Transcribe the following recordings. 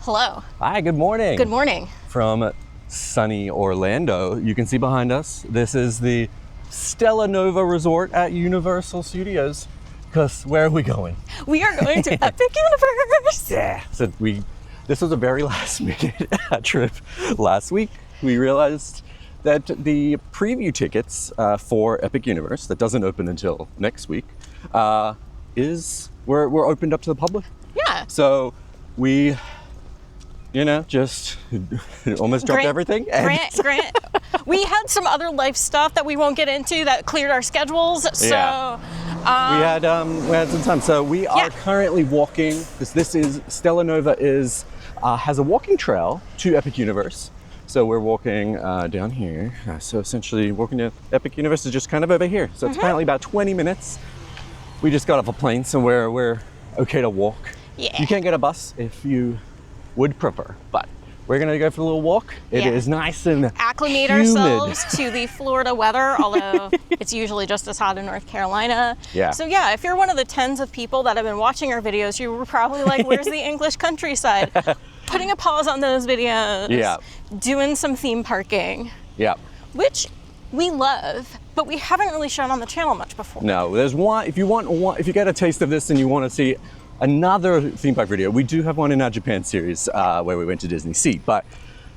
Hello. Hi, good morning. Good morning. From sunny Orlando, you can see behind us, this is the Stella Nova Resort at Universal Studios. Because where are we going? We are going to Epic Universe. Yeah. So this was a very last minute trip last week. We realized that the preview tickets for Epic Universe, that doesn't open until next week, were opened up to the public. Yeah. So we, just almost dropped everything. Grant. We had some other life stuff that we won't get into that cleared our schedules. So we had some time. So we are currently walking. This is Stella Nova has a walking trail to Epic Universe. So we're walking down here. So essentially, walking to Epic Universe is just kind of over here. So it's apparently about 20 minutes. We just got off a plane, so we're okay to walk. Yeah. You can't get a bus if you would prefer, but we're gonna go for a little walk. It is nice and acclimate humid. ourselves to the Florida weather, although it's usually just as hot in North Carolina. Yeah. So yeah, if you're one of the tens of people that have been watching our videos, you were probably like, where's the English countryside? Putting a pause on those videos. Yeah. Doing some theme parking. Yeah. Which we love, but we haven't really shown on the channel much before. No, there's one, if you get a taste of this and you want to see another theme park video, we do have one in our Japan series where we went to Disney Sea, but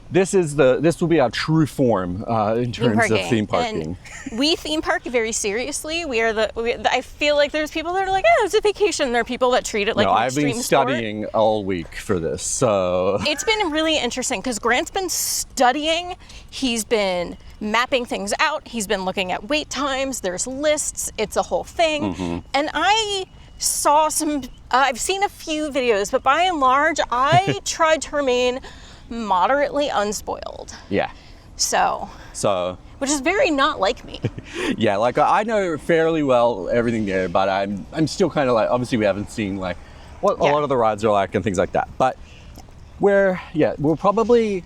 this will be our true form in terms of theme parking. And we theme park very seriously. I feel like there's people that are like, it's a vacation. There are people that treat it like an extreme I've been studying all week for this, so. It's been really interesting because Grant's been studying. He's been mapping things out. He's been looking at wait times. There's lists. It's a whole thing. Mm-hmm. And I saw I've seen a few videos, but by and large, I tried to remain moderately unspoiled. Yeah. So. Which is very not like me. Yeah, like I know fairly well everything there, but I'm still kind of like, obviously we haven't seen like what a lot of the rides are like and things like that. But we'll probably,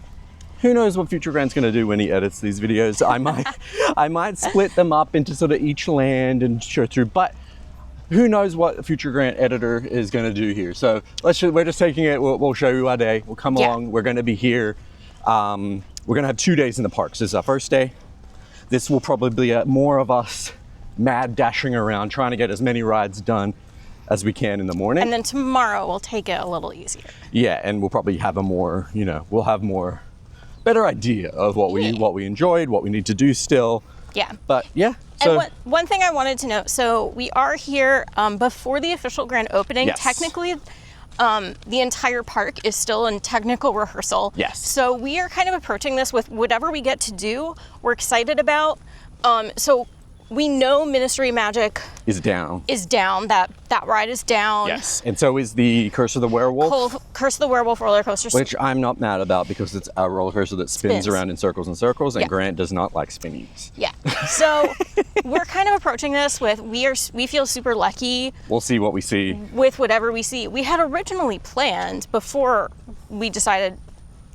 who knows what Future Grant's gonna do when he edits these videos. I might split them up into sort of each land and show through, but who knows what Future Grant editor is going to do here. So we're just taking it, we'll show you our day. We'll come along, we're going to be here. We're going to have 2 days in the parks. This is our first day. This will probably be more of us mad dashing around, trying to get as many rides done as we can in the morning. And then tomorrow we'll take it a little easier. Yeah, and we'll probably have we'll have better idea of what we enjoyed, what we need to do still. Yeah. But yeah. So, and one thing I wanted to note, so we are here before the official grand opening. Yes. Technically, the entire park is still in technical rehearsal. Yes. So we are kind of approaching this with whatever we get to do, we're excited about. So we know Ministry of Magic is down. That ride is down. Yes. And so is the Curse of the Werewolf. Curse of the Werewolf roller coaster. Which I'm not mad about because it's a roller coaster that spins around in circles and circles, and Grant does not like spinnies. Yeah. So we're kind of approaching this with we feel super lucky. We'll see what we see. With whatever we see. We had originally planned before we decided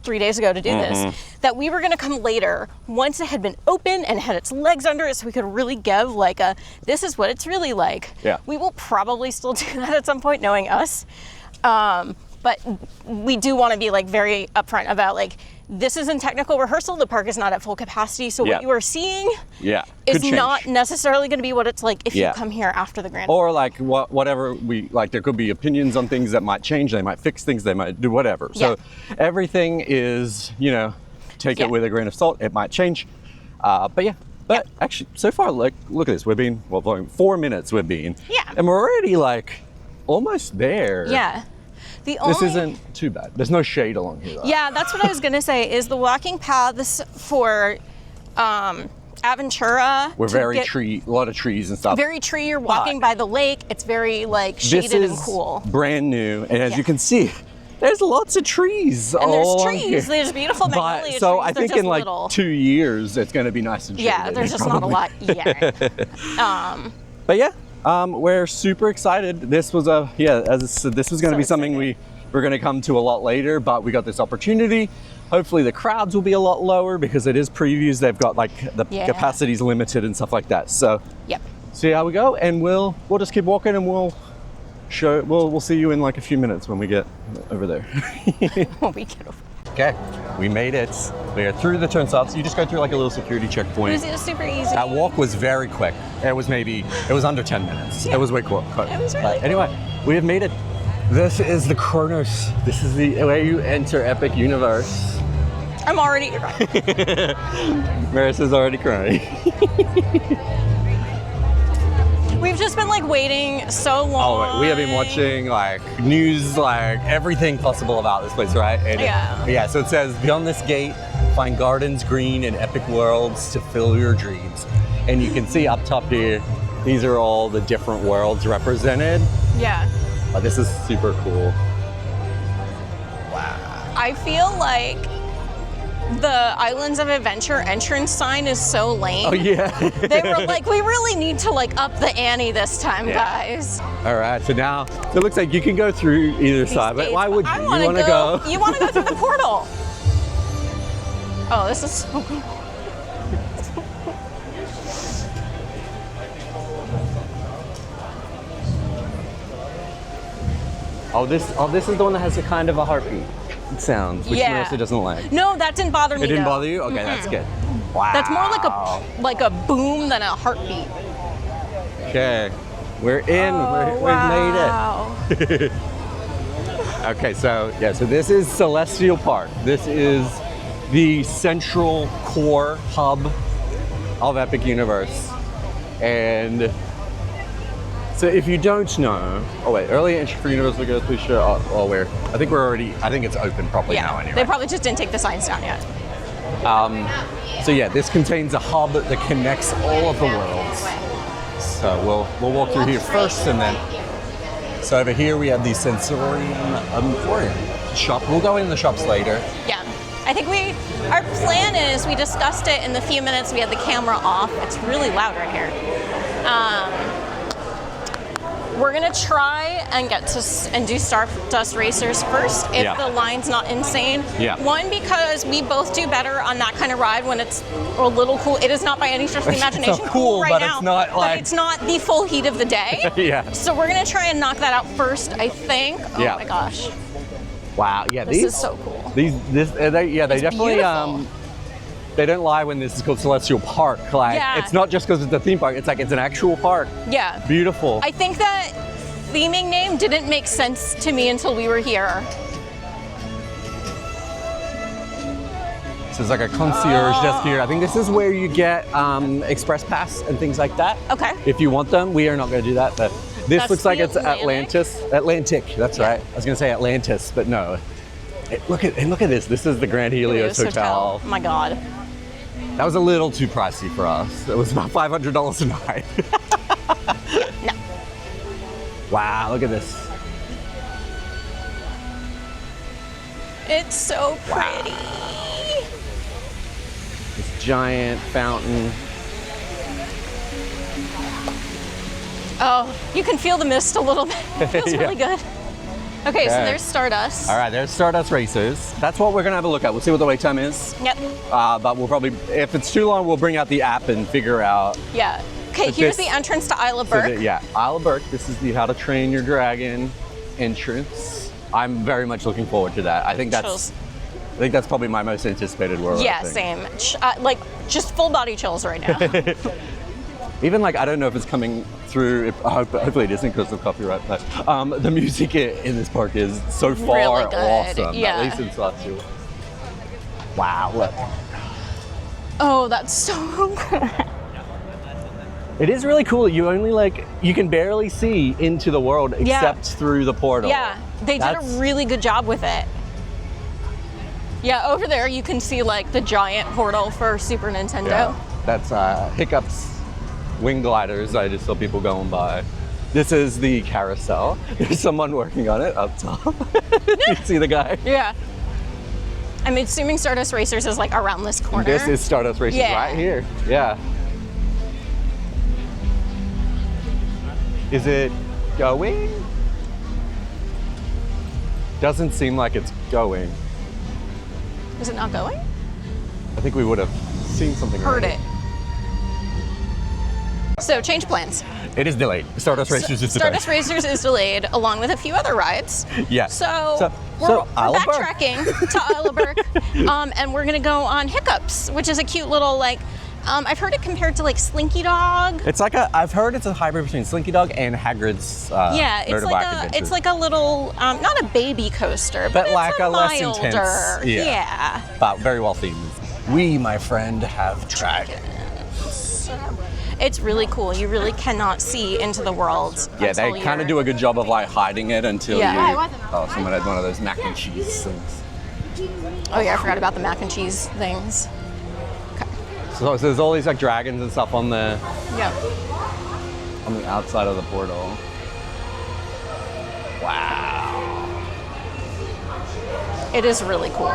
3 days ago to do this, that we were going to come later once it had been open and had its legs under it so we could really give this is what it's really like. Yeah. We will probably still do that at some point, knowing us. But we do want to be very upfront about this is in technical rehearsal. The park is not at full capacity. So what you are seeing is not necessarily going to be what it's like if you come here after the grand. Or whatever there could be opinions on things that might change. They might fix things. They might do whatever. So everything is, take it with a grain of salt. It might change. But actually, so far, look at this. We've been, 4 minutes we've been. Yeah. And we're already almost there. Yeah. This isn't too bad. There's no shade along here, though. Yeah, that's what I was going to say, is the walking paths for Aventura. We're a lot of trees and stuff. Very tree, you're walking by the lake. It's very shaded and cool. This is brand new, and as you can see, there's lots of trees. And there's trees. Here. There's beautiful magnolia trees. So I think in 2 years, it's going to be nice and shady. Yeah, there's just not a lot yet. But yeah. We're super excited. This was as I said, this was going to be something we're going to come to a lot later, but we got this opportunity. Hopefully the crowds will be a lot lower because it is previews. They've got the capacity's limited and stuff like that. So see how we go, and we'll just keep walking and we'll we'll see you in like a few minutes when we get over there. When we get over. Okay, we made it. We are through the turnstiles. You just go through like a little security checkpoint. It was super easy. That walk was very quick. It was under 10 minutes. Yeah. It was way quick. It was really cool. Anyway, we have made it. This is the Chronos. This is the way you enter Epic Universe. I'm already. Marissa's already crying. We've just been like waiting so long. Oh, we have been watching like news, like everything possible about this place, right? And Yeah. So it says, beyond this gate, find gardens green and epic worlds to fill your dreams. And you can see up top here, these are all the different worlds represented. Yeah. Oh, this is super cool. I feel like the Islands of Adventure entrance sign is so lame. Oh yeah. They were like, we really need to like up the ante this time, guys. All right, so now it looks like you can go through either side, but why would you? You want to go? You want to go through the portal. Oh, this is so cool. Oh, this is the one that has a kind of a heartbeat sound, which Marissa doesn't like. No, that didn't bother me. It didn't though. bother you? Okay, that's good. Wow. That's more like a boom than a heartbeat. Okay, we're in. We've made it. Okay, so this is Celestial Park. This is the central core hub of Epic Universe, and so if you don't know, early entry for Universal goes please show. I think it's open properly now anyway. They probably just didn't take the signs down yet. So this contains a hub that connects all of the worlds. So we'll walk through here first, and then so over here we have the Sensorium Emporium shop. We'll go in the shops later. Yeah. I think our plan is, we discussed it in the few minutes we had the camera off. It's really loud right here. We're gonna try and do Stardust Racers first if the line's not insane. Yeah. One, because we both do better on that kind of ride when it's a little cool. It is not by any stretch of the imagination It's cool right but now. It's not like... But it's not the full heat of the day. Yeah. So we're gonna try and knock that out first, I think. Oh my gosh. Wow. Yeah. This is so cool. They definitely beautiful. They don't lie when this is called Celestial Park. Like, it's not just because it's a theme park. It's like it's an actual park. Yeah. Beautiful. I think that theming name didn't make sense to me until we were here. So there's like a concierge desk here. I think this is where you get express pass and things like that. Okay. If you want them, we are not going to do that. But this looks like it's Atlantic? Atlantic. That's right. I was going to say Atlantis, but no. Look at this. This is the Grand Helios Hotel. Oh my God. That was a little too pricey for us. It was about $500 a night. No. Wow, look at this. It's so pretty. Wow. This giant fountain. Oh, you can feel the mist a little bit. It feels really good. Okay, so there's Stardust. All right, there's Stardust Racers. That's what we're gonna have a look at. We'll see what the wait time is. Yep. But we'll probably, if it's too long, we'll bring out the app and figure out. Yeah. Okay, here's the entrance to Isle of Berk. Isle of Berk. This is the How to Train Your Dragon entrance. I'm very much looking forward to that. I think that's probably my most anticipated world. Yeah, same. Like just full body chills right now. Even like, I don't know if it's coming through, hopefully it isn't because of copyright, but the music in this park is so far really good. awesome, Yeah. at least in Celestial. Wow, look. Oh, that's so cool. It is really cool. You can barely see into the world except through the portal. Yeah, they did a really good job with it. Yeah, over there you can see like the giant portal for Super Nintendo. Yeah, that's Hiccup's wing gliders. I just saw people going by. This is the carousel. There's someone working on it up top. You see the guy? Yeah. I'm assuming Stardust Racers is like around this corner. This is Stardust Racers right here. Yeah. Is it going? Doesn't seem like it's going. Is it not going? I think we would have seen something. Heard it. So change of plans. It is delayed. Stardust Racers is delayed. Stardust Racers is delayed, along with a few other rides. Yeah. So we're backtracking to Isle of Berk, and we're gonna go on Hiccups, which is a cute little like. I've heard it compared to like Slinky Dog. It's like I've heard it's a hybrid between Slinky Dog and Hagrid's it's like a little, not a baby coaster, but it's like a milder. less intense. Yeah. But very well themed. We, my friend, have dragons. It's really cool. You really cannot see into the world. Yeah, they kind of do a good job of like hiding it until you. Oh, someone had one of those mac and cheese things. Oh yeah, I forgot about the mac and cheese things. Okay. So there's all these like dragons and stuff on the outside of the portal. Wow. It is really cool.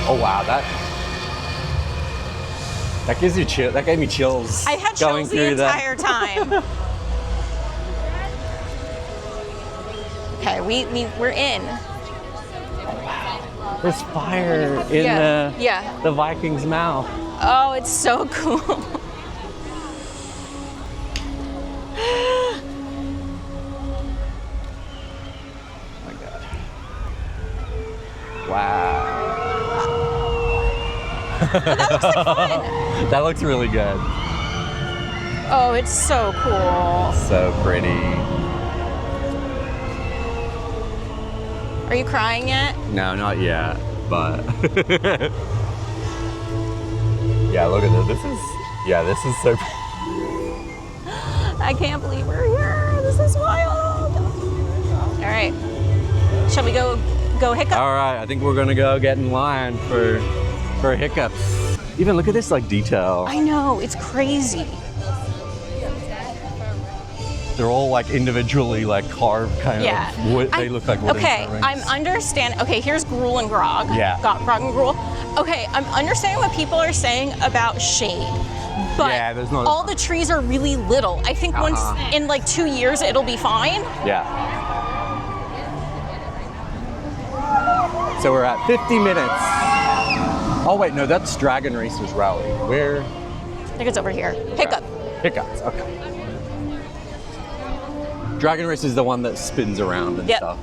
Oh wow, that gives you chill. That gave me chills. I had going chills the through entire time. Okay, we're in. Oh wow, there's fire in the Viking's mouth. Oh, it's so cool. Wow. That looks like fun. That looks really good. Oh, it's so cool. So pretty. Are you crying yet? No, not yet, but yeah, look at this. This is so I can't believe we're here. This is wild. All right. Shall we go Hiccup? All right, I think we're gonna go get in line for Hiccups. Even look at this like detail. I know, it's crazy. They're all like individually like carved kind of wood. They look like wooden rings. I'm understanding. Okay, here's Gruel and Grog. Yeah. Grog and Gruel. Okay, I'm understanding what people are saying about shade. But there's not all the trees are really little. I think once in like 2 years it'll be fine. Yeah. So we're at 50 minutes. Oh wait, no, that's Dragon Racers Rally. Where? I think it's over here. Hiccup. Hiccups, okay. Dragon Race is the one that spins around and stuff.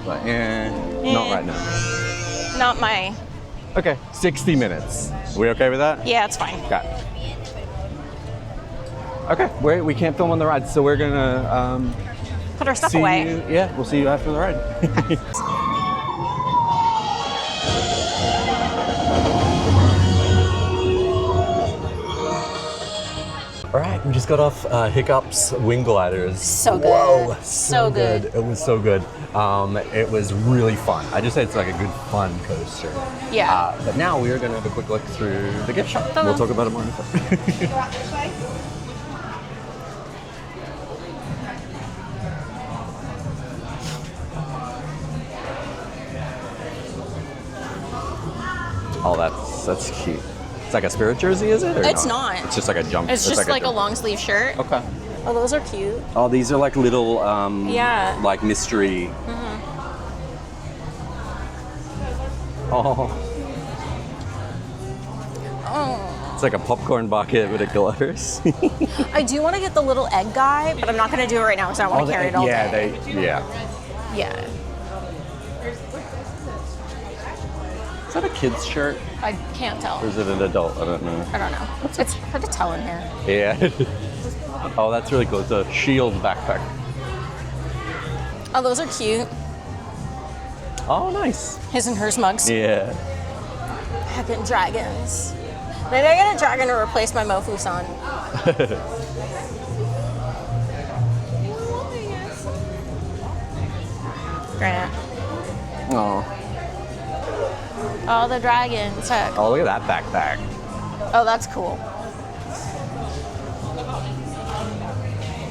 But not right now. Not my. Okay, 60 minutes. We okay with that? Yeah, it's fine. Okay, we can't film on the ride, so we're gonna put our stuff away. We'll see you after the ride. All right, we just got off Hiccups wing gliders. So good. Whoa, so good. It was so good. It was really fun. I just say it's like a good fun coaster. Yeah. But now we are going to have a quick look through the gift shop. We'll talk about it more in a second. Oh, that's cute. It's like a Spirit jersey, is it? Or it's not. It's just like a jump. It's just like a long sleeve shirt. Okay. Oh, those are cute. Oh, these are like little, like mystery. Oh. It's like a popcorn bucket with a glass. I do want to get the little egg guy, but I'm not going to do it right now because I want to carry it all day. Yeah. Is that a kid's shirt? I can't tell. Or is it an adult? I don't know. I don't know. It's hard to tell in here. Yeah. Oh, that's really cool. It's a Shield backpack. Oh, those are cute. Oh, nice. His and hers mugs. Yeah. Heckin' dragons. Maybe I get a dragon to replace my Mofu-san. Grant. Oh. Oh, the dragons. Heck. Oh, look at that backpack. Oh, that's cool.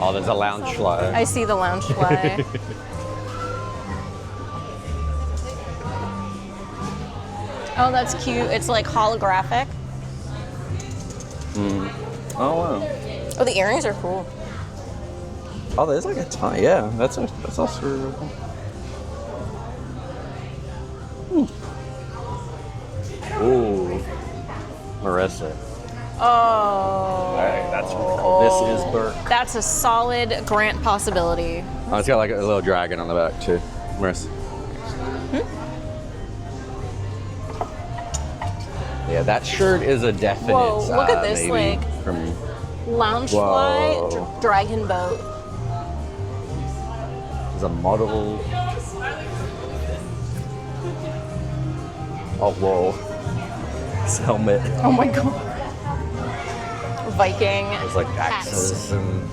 Oh, there's a lounge fly. I see the lounge fly. Oh, that's cute. It's like holographic. Oh, wow. Oh, the earrings are cool. Oh, there's like a ton. Yeah, that's also really cool. Ooh, Marissa. Oh. All right, this is Berk. That's a solid Grant possibility. Oh, it's got like a little dragon on the back too. Marissa. Yeah, that shirt is a definite. Whoa, look at this, maybe like, from Loungefly dragon boat. There's a model. Oh, whoa. This helmet. Oh my god. Viking. There's like axes and.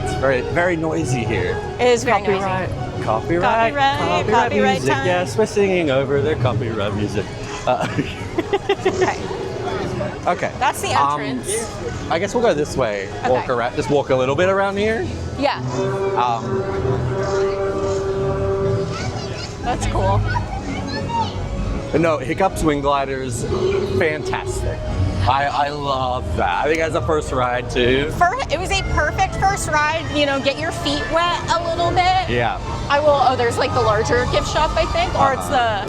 It's very, very noisy here. It is very noisy. Copyright music. Time. Yes, we're singing over their copyright music. Okay. Okay. That's the entrance. I guess we'll go this way. Walk around. Just walk a little bit around here. Yeah. That's cool. But no, Hiccup Swing Gliders, fantastic. I love that. I think as a first ride too. It was a perfect first ride. You know, get your feet wet a little bit. Yeah. Oh, there's like the larger gift shop, I think, or it's the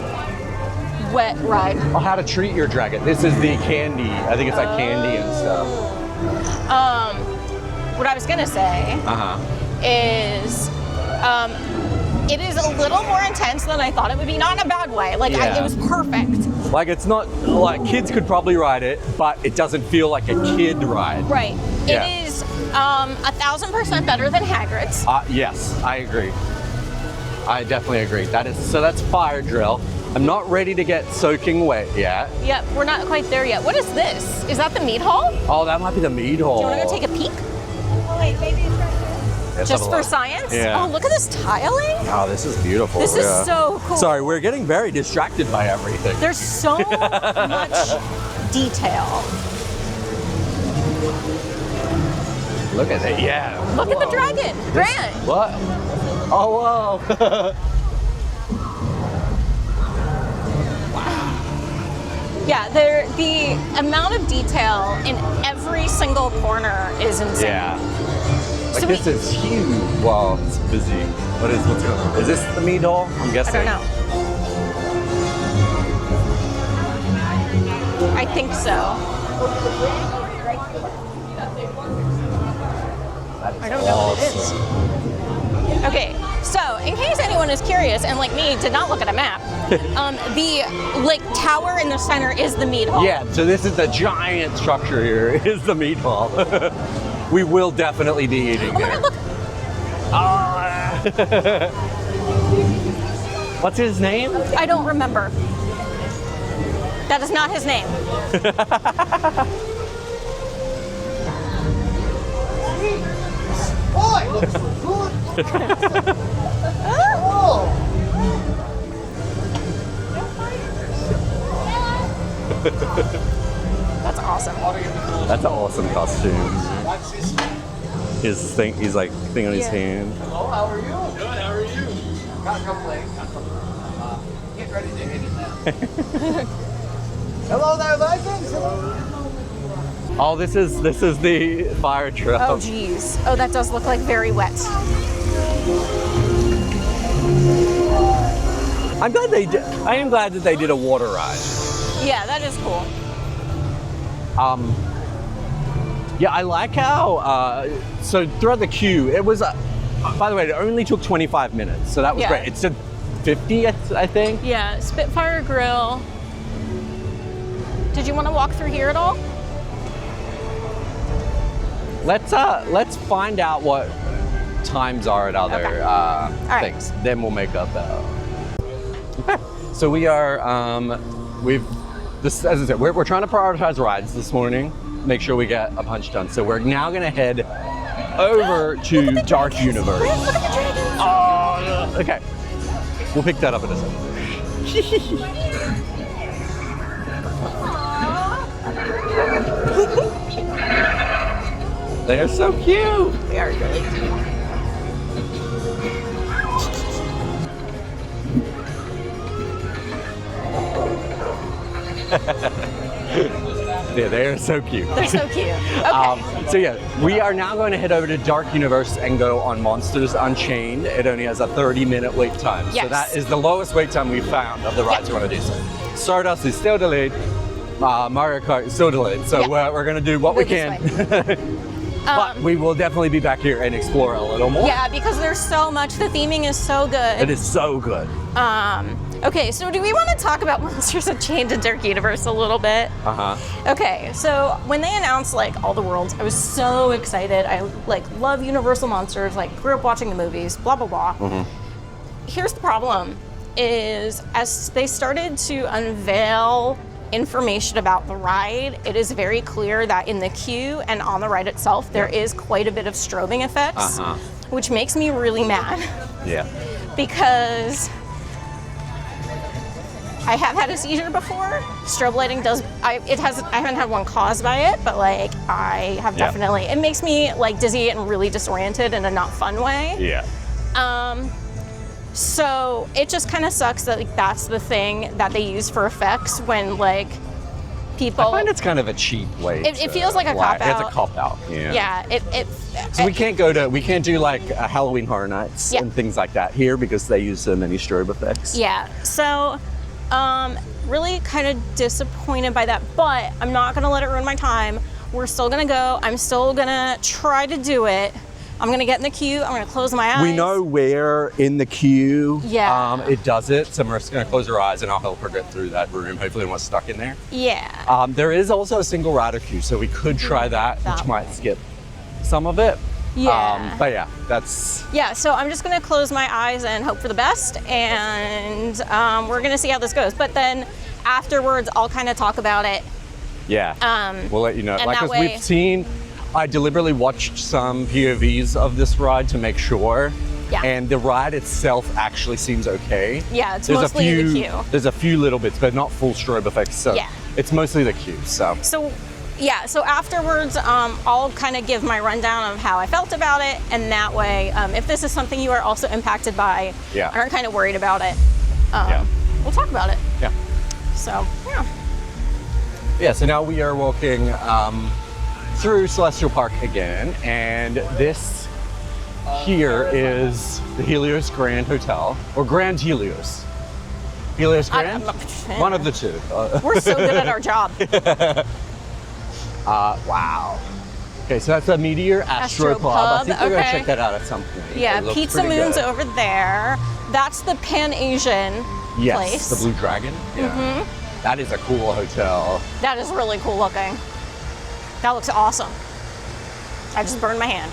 wet ride. Oh, how to treat your dragon. This is the candy. I think it's like candy and stuff. What I was gonna say is, it is a little more intense than I thought it would be. Not in a bad way. Like it was perfect. Like it's not like kids could probably ride it, but it doesn't feel like a kid ride. Right. Yeah. It is 1,000% better than Hagrid's. Yes, I agree. I definitely agree. That's fire drill. I'm not ready to get soaking wet yet. Yep, we're not quite there yet. What is this? Is that the Mead Hall? Oh, that might be the Mead Hall. Do you want to go take a peek? Oh, wait, maybe it's right there. Just for science? Yeah. Oh, look at this tiling. Oh, this is beautiful. This is so cool. Sorry, we're getting very distracted by everything. There's so much detail. Look at it, yeah. Look at the dragon, Grant. What? Oh, whoa. Yeah, the amount of detail in every single corner is insane. Yeah. Like So this is huge. Wow, it's busy. What's going on? Is this the Mead Hall? I'm I guessing. don't know. I think so. I don't know what it is. Okay, so in case anyone is curious and like me did not look at a map, the like tower in the center is the Mead Hall. Yeah, so this is the giant structure here, is the Mead Hall. We will definitely be eating Oh my there. god, look! What's his name? I don't remember. That is not his name. That's awesome. That's an awesome costume. He's like thing on his hand. Hello, how are you? Good, how are you? Got a couple eggs. Get ready to hit it now. Hello there, Vikings. Oh, this is the fire truck. Oh geez. Oh, that does look like very wet. I am glad that they did a water ride. Yeah, that is cool. Yeah, I like how, so throughout the queue, it was, by the way, it only took 25 minutes, so that was great. It said 50, I think. Yeah, Spitfire Grill. Did you want to walk through here at all? Let's find out what times are at other right. things. Then we'll make up. Okay. So we are, as I said, we're trying to prioritize rides this morning. Make sure we get a bunch done. So we're now gonna head over to Dark Universe. Look at the dragons! Oh, okay. We'll pick that up in a second. They are so cute. They are really cute. They're so cute. They're so cute. Okay. So yeah, we are now going to head over to Dark Universe and go on Monsters Unchained. It only has a 30-minute wait time. Yes. So that is the lowest wait time we've found of the rides we want to do. So Stardust is still delayed. Mario Kart is still delayed. So we're going to do what we Go this can. But we will definitely be back here and explore a little more. Yeah, because there's so much. The theming is so good. It is so good. Okay, so do we want to talk about Monsters Unchained and Dark Universe a little bit? Okay, so when they announced like all the worlds, I was so excited. I like love Universal Monsters, like grew up watching the movies, blah blah blah. Here's the problem: is as they started to unveil information about the ride, it is very clear that in the queue and on the ride itself, there is quite a bit of strobing effects, which makes me really mad. Yeah. Because I have had a seizure before. Strobe lighting does, I haven't had one caused by it, but like I have definitely, it makes me like dizzy and really disoriented in a not fun way. Yeah. So it just kind of sucks that like that's the thing that they use for effects when like people. I find it's kind of a cheap way. It feels like a cop out. It's a cop out. Yeah. Yeah. So we can't do like Halloween Horror Nights and things like that here because they use so many strobe effects. Yeah. So, really kind of disappointed by that, but I'm not gonna let it ruin my time. We're still gonna go. I'm still gonna try to do it. I'm gonna get in the queue. I'm gonna close my eyes. We know where in the queue it does it, so we're just gonna close our eyes and I'll help her get through that room. Hopefully, no one's stuck in there. Yeah. There is also a single rider queue, so we could try that, which might skip some of it. Yeah. But yeah, that's. Yeah, so I'm just gonna close my eyes and hope for the best, and we're gonna see how this goes. But then afterwards, I'll kind of talk about it. Yeah. We'll let you know. and Like, that because way- we've seen, I deliberately watched some POVs of this ride to make sure. Yeah. And the ride itself actually seems okay. Yeah, it's mostly the queue. There's a few little bits, but not full strobe effects. So it's mostly the queue. So. So afterwards, I'll kind of give my rundown of how I felt about it, and that way, if this is something you are also impacted by, and are kind of worried about it, we'll talk about it. Yeah. So, yeah. Yeah, so now we are walking through Celestial Park again, and this here is the Helios Grand Hotel, or Grand Helios. Helios Grand? One of the two. We're so good at our job. Wow. Okay, so that's a Meteor Astro Club. I think we're gonna check that out at some point. Yeah, Pizza Moon's over there. That's the Pan-Asian place. The Blue Dragon. Yeah. That is a cool hotel. That is really cool looking. That looks awesome. I just burned my hand.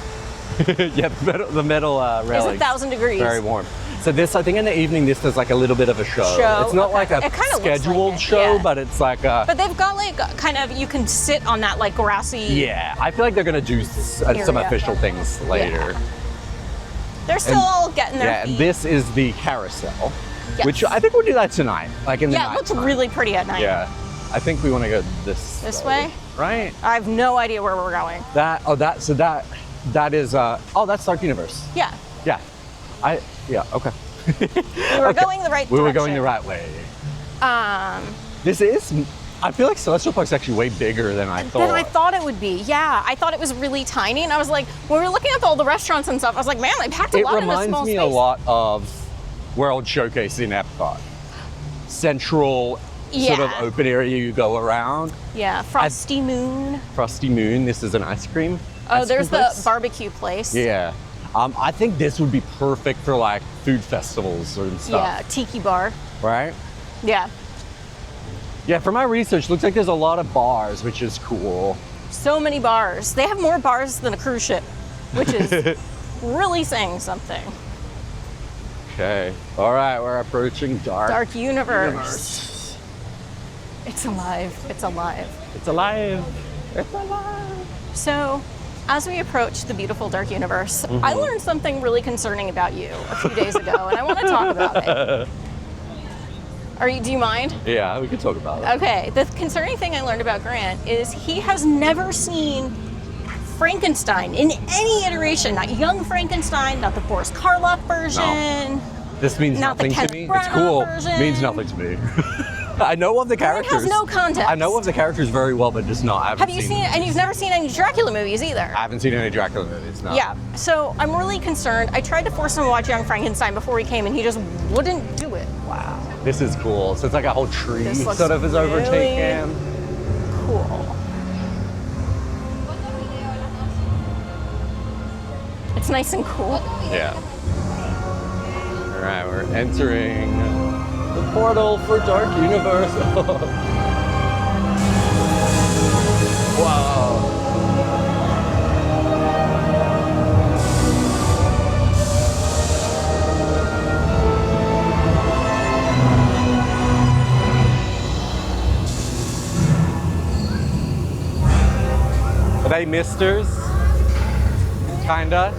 Yeah, the metal railing. It's 1,000 degrees. Very warm. So this, I think in the evening, this does like a little bit of a show. It's not like a scheduled show, but it's like a... But they've got like kind of, you can sit on that like grassy... Yeah, I feel like they're gonna do some official things later. Yeah. They're still all getting their Yeah, feet. and this is the carousel, which I think we'll do that tonight, like in the night. Yeah, it looks really pretty at night. Yeah, I think we want to go this way? Right? I have no idea where we're going. That is that's Dark Universe. Yeah. Yeah, okay. We were going the right direction. We were going the right way. This is, I feel like Celestial Park's actually way bigger than I thought. Than I thought it would be, yeah. I thought it was really tiny, and I was like, when we were looking at all the restaurants and stuff, I was like, man, they packed a lot in a small space. It reminds me a lot of World Showcase in Epcot. Central sort of open area you go around. Yeah, Frosty Moon. Frosty Moon, this is an ice cream. Oh, there's the barbecue place. Yeah. I think this would be perfect for like food festivals and stuff. Yeah, tiki bar. Right? Yeah. Yeah, for my research, looks like there's a lot of bars, which is cool. So many bars. They have more bars than a cruise ship, which is really saying something. Okay. All right, we're approaching Dark Universe. It's alive. It's alive. It's alive. It's alive. So, as we approach the beautiful Dark Universe, I learned something really concerning about you a few days ago, and I want to talk about it. Do you mind? Yeah, we can talk about it. Okay, the concerning thing I learned about Grant is he has never seen Frankenstein in any iteration. Not Young Frankenstein, not the Boris Karloff version. No. This means not nothing the to me. Kenneth It's cool. Branagh version. Means nothing to me. I know of the Ryan characters. has no context. I know of the characters very well, but just not. I haven't Have you seen, and you've never seen any Dracula movies either? I haven't seen any Dracula movies, no. Yeah, so I'm really concerned. I tried to force him to watch Young Frankenstein before he came, and he just wouldn't do it. Wow. This is cool. So it's like a whole tree This looks sort of is really overtaken. Cool. It's nice and cool. Yeah. All right, we're entering the portal for Dark Universe. Wow. Are they misters? Kinda.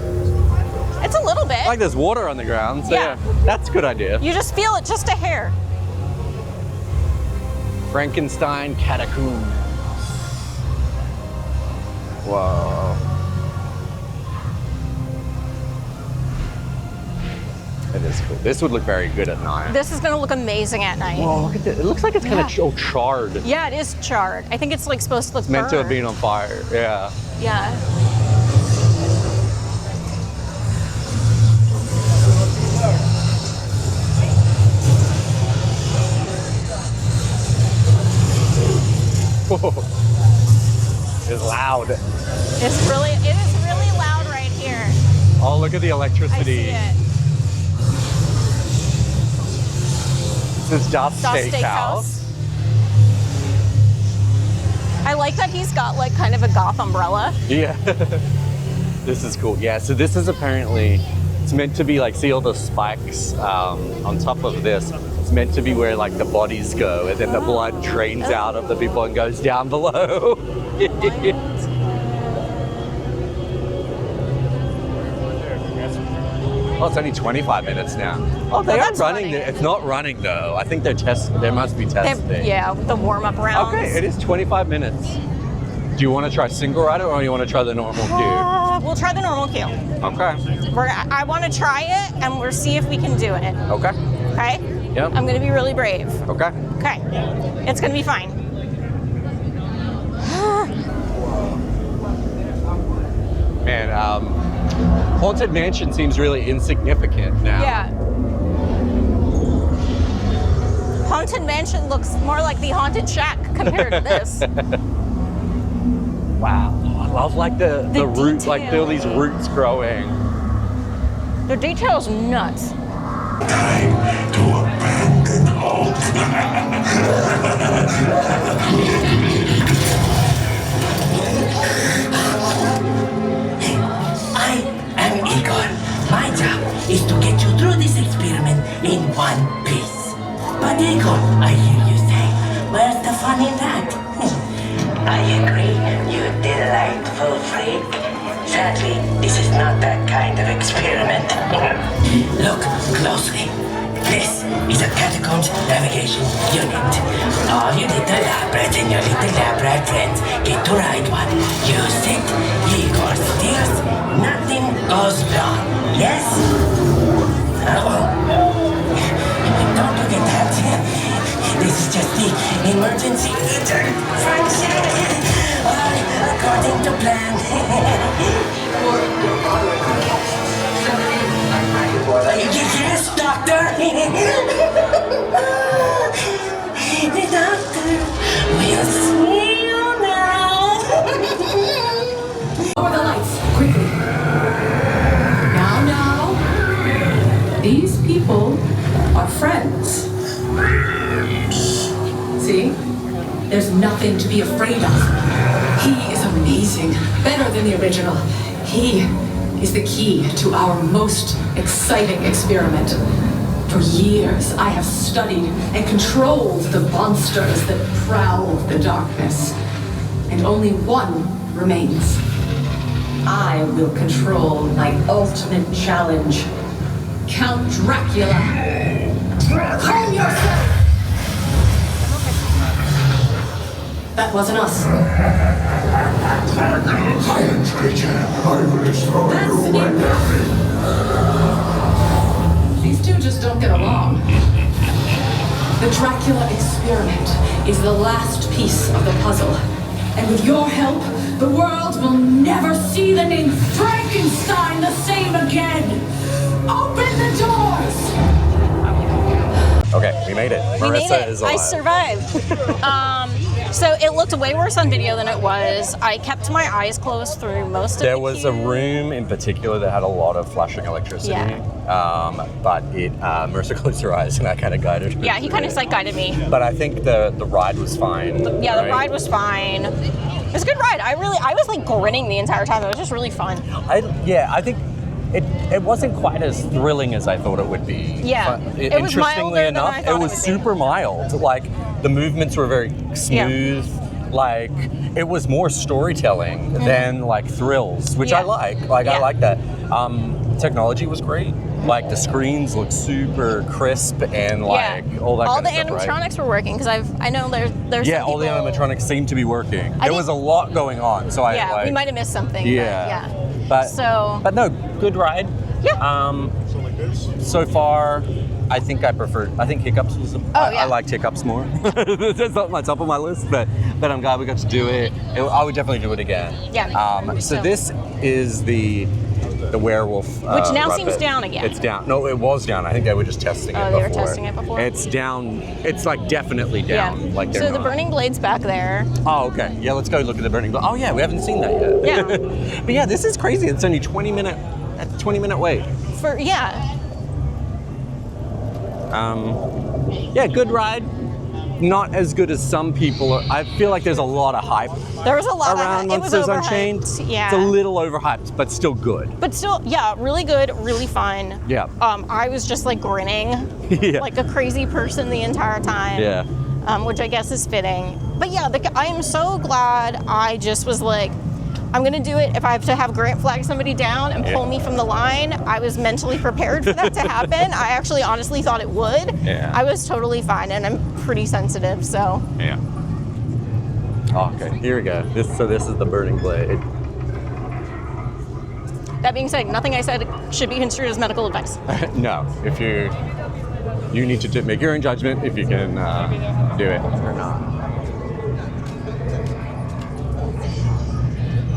It's a little bit. Like there's water on the ground, so Yeah. yeah, that's a good idea. You just feel it just a hair. Frankenstein catacomb. Whoa. It is cool. This would look very good at night. This is gonna look amazing at night. Whoa, look at this. It looks like it's kind Yeah. of charred. Yeah, it is charred. I think it's like supposed to look It's meant to have burned. been on fire. Yeah. Yeah. It's loud. It is really loud right here. Oh, look at the I electricity. see it. This is Das Das Steakhouse. I like that he's got like kind of a goth umbrella. Yeah. This is cool. Yeah, so this is apparently, it's meant to be like, see all the spikes on top of this? It's meant to be where like the bodies go and then the blood drains out of the people and goes down below. Oh, it's only 25 minutes now. Oh, they are that's running. running. It's not running though. I think they're testing. There must be testing. Yeah, the warm-up rounds. Okay, it is 25 minutes. Do you want to try single rider or do you want to try the normal queue? We'll try the normal queue. Okay. I want to try it, and we'll see if we can do it. Okay. Okay? Yep. I'm going to be really brave. Okay. Okay. It's going to be fine. Man, Haunted Mansion seems really insignificant now. Yeah. Haunted Mansion looks more like the Haunted Shack compared to this. Wow. Oh, I love like the roots, like detail. all these roots growing. The detail's nuts. Time to abandon hope. I am Igor. My job is to get you through this experiment in one piece. But Igor, I hear you say, where's the fun in that? I agree, you delightful freak. Sadly, this is not that kind of experiment. Look closely. This is a catacombs navigation unit. All you little lab rats and your little lab rat friends get to ride one. You sit, Igor steers, nothing goes wrong. Yes? Don't look at that. This is just the emergency function. According to plan. Yes, Doctor! The doctor will see you now! Lower the lights, quickly. Now. These people are friends. See? There's nothing to be afraid of. He is amazing. Better than the original. He is the key to our most exciting experiment. For years, I have studied and controlled the monsters that prowl the darkness. And only one remains. I will control my ultimate challenge. Count Dracula. Calm yourself! That wasn't us. Silence, creature. I will destroy That's you and everything. These two just don't get along. The Dracula experiment is the last piece of the puzzle. And with your help, the world will never see the name Frankenstein the same again. Open the doors! Okay, we made it. We made Marissa it. is I alive. survived. So it looked way worse on video than it was. I kept my eyes closed through most of There the was a queue. room in particular that had a lot of flashing electricity. But Marissa closed her eyes and I kind of guided her. Yeah, he kind of like guided me. But I think the ride was fine. Yeah, the right? ride was fine. It was a good ride. I was like grinning the entire time. It was just really fun. I think it wasn't quite as thrilling as I thought it would be. Yeah, But it was milder interestingly than enough, I it thought it was would be. super mild. Like the movements were very smooth. Like it was more storytelling than like thrills, which I like. Like I Yeah. like that. Technology was great. Like the screens looked super crisp and like all that all kind the of stuff, right? animatronics were working because I know there's Yeah, some all the people- animatronics seemed to be working. I There think- was a lot going on, so I Yeah, like. we might have missed something. Yeah. But But no, good ride. Yeah. So far, I think Hiccups was. I yeah. liked Hiccups more. That's not my top of my list, but I'm glad we got to do it. I would definitely do it again. Yeah. So this is the werewolf. Which now ride seems bit. down again. It's down. No, it was down. I think they were just testing it Oh, before. they were testing it before? It's down. It's like definitely down. Like they're So the not. Burning Blade's back there. Oh, okay. Yeah, let's go look at the Burning Blade. Oh, yeah, we haven't seen that yet. Yeah. But yeah, this is crazy. It's only 20-minute wait. Yeah, good ride. Not as good as some people. I feel like there's a lot of hype There was a lot around of it was Monsters overhyped. Unchained. Yeah. It's a little overhyped, but still good. But still, yeah, really good, really fun. Yeah. I was just like grinning Yeah. like a crazy person the entire time. Yeah. Which I guess is fitting. But yeah, I am so glad I just was like, I'm gonna do it. If I have to have Grant flag somebody down and pull me from the line, I was mentally prepared for that to happen. I actually honestly thought it would. Yeah. I was totally fine, and I'm pretty sensitive, so. Yeah. Okay, here we go. This is the Burning Blade. That being said, nothing I said should be construed as medical advice. No, if you need to make your own judgment if you can do it or not.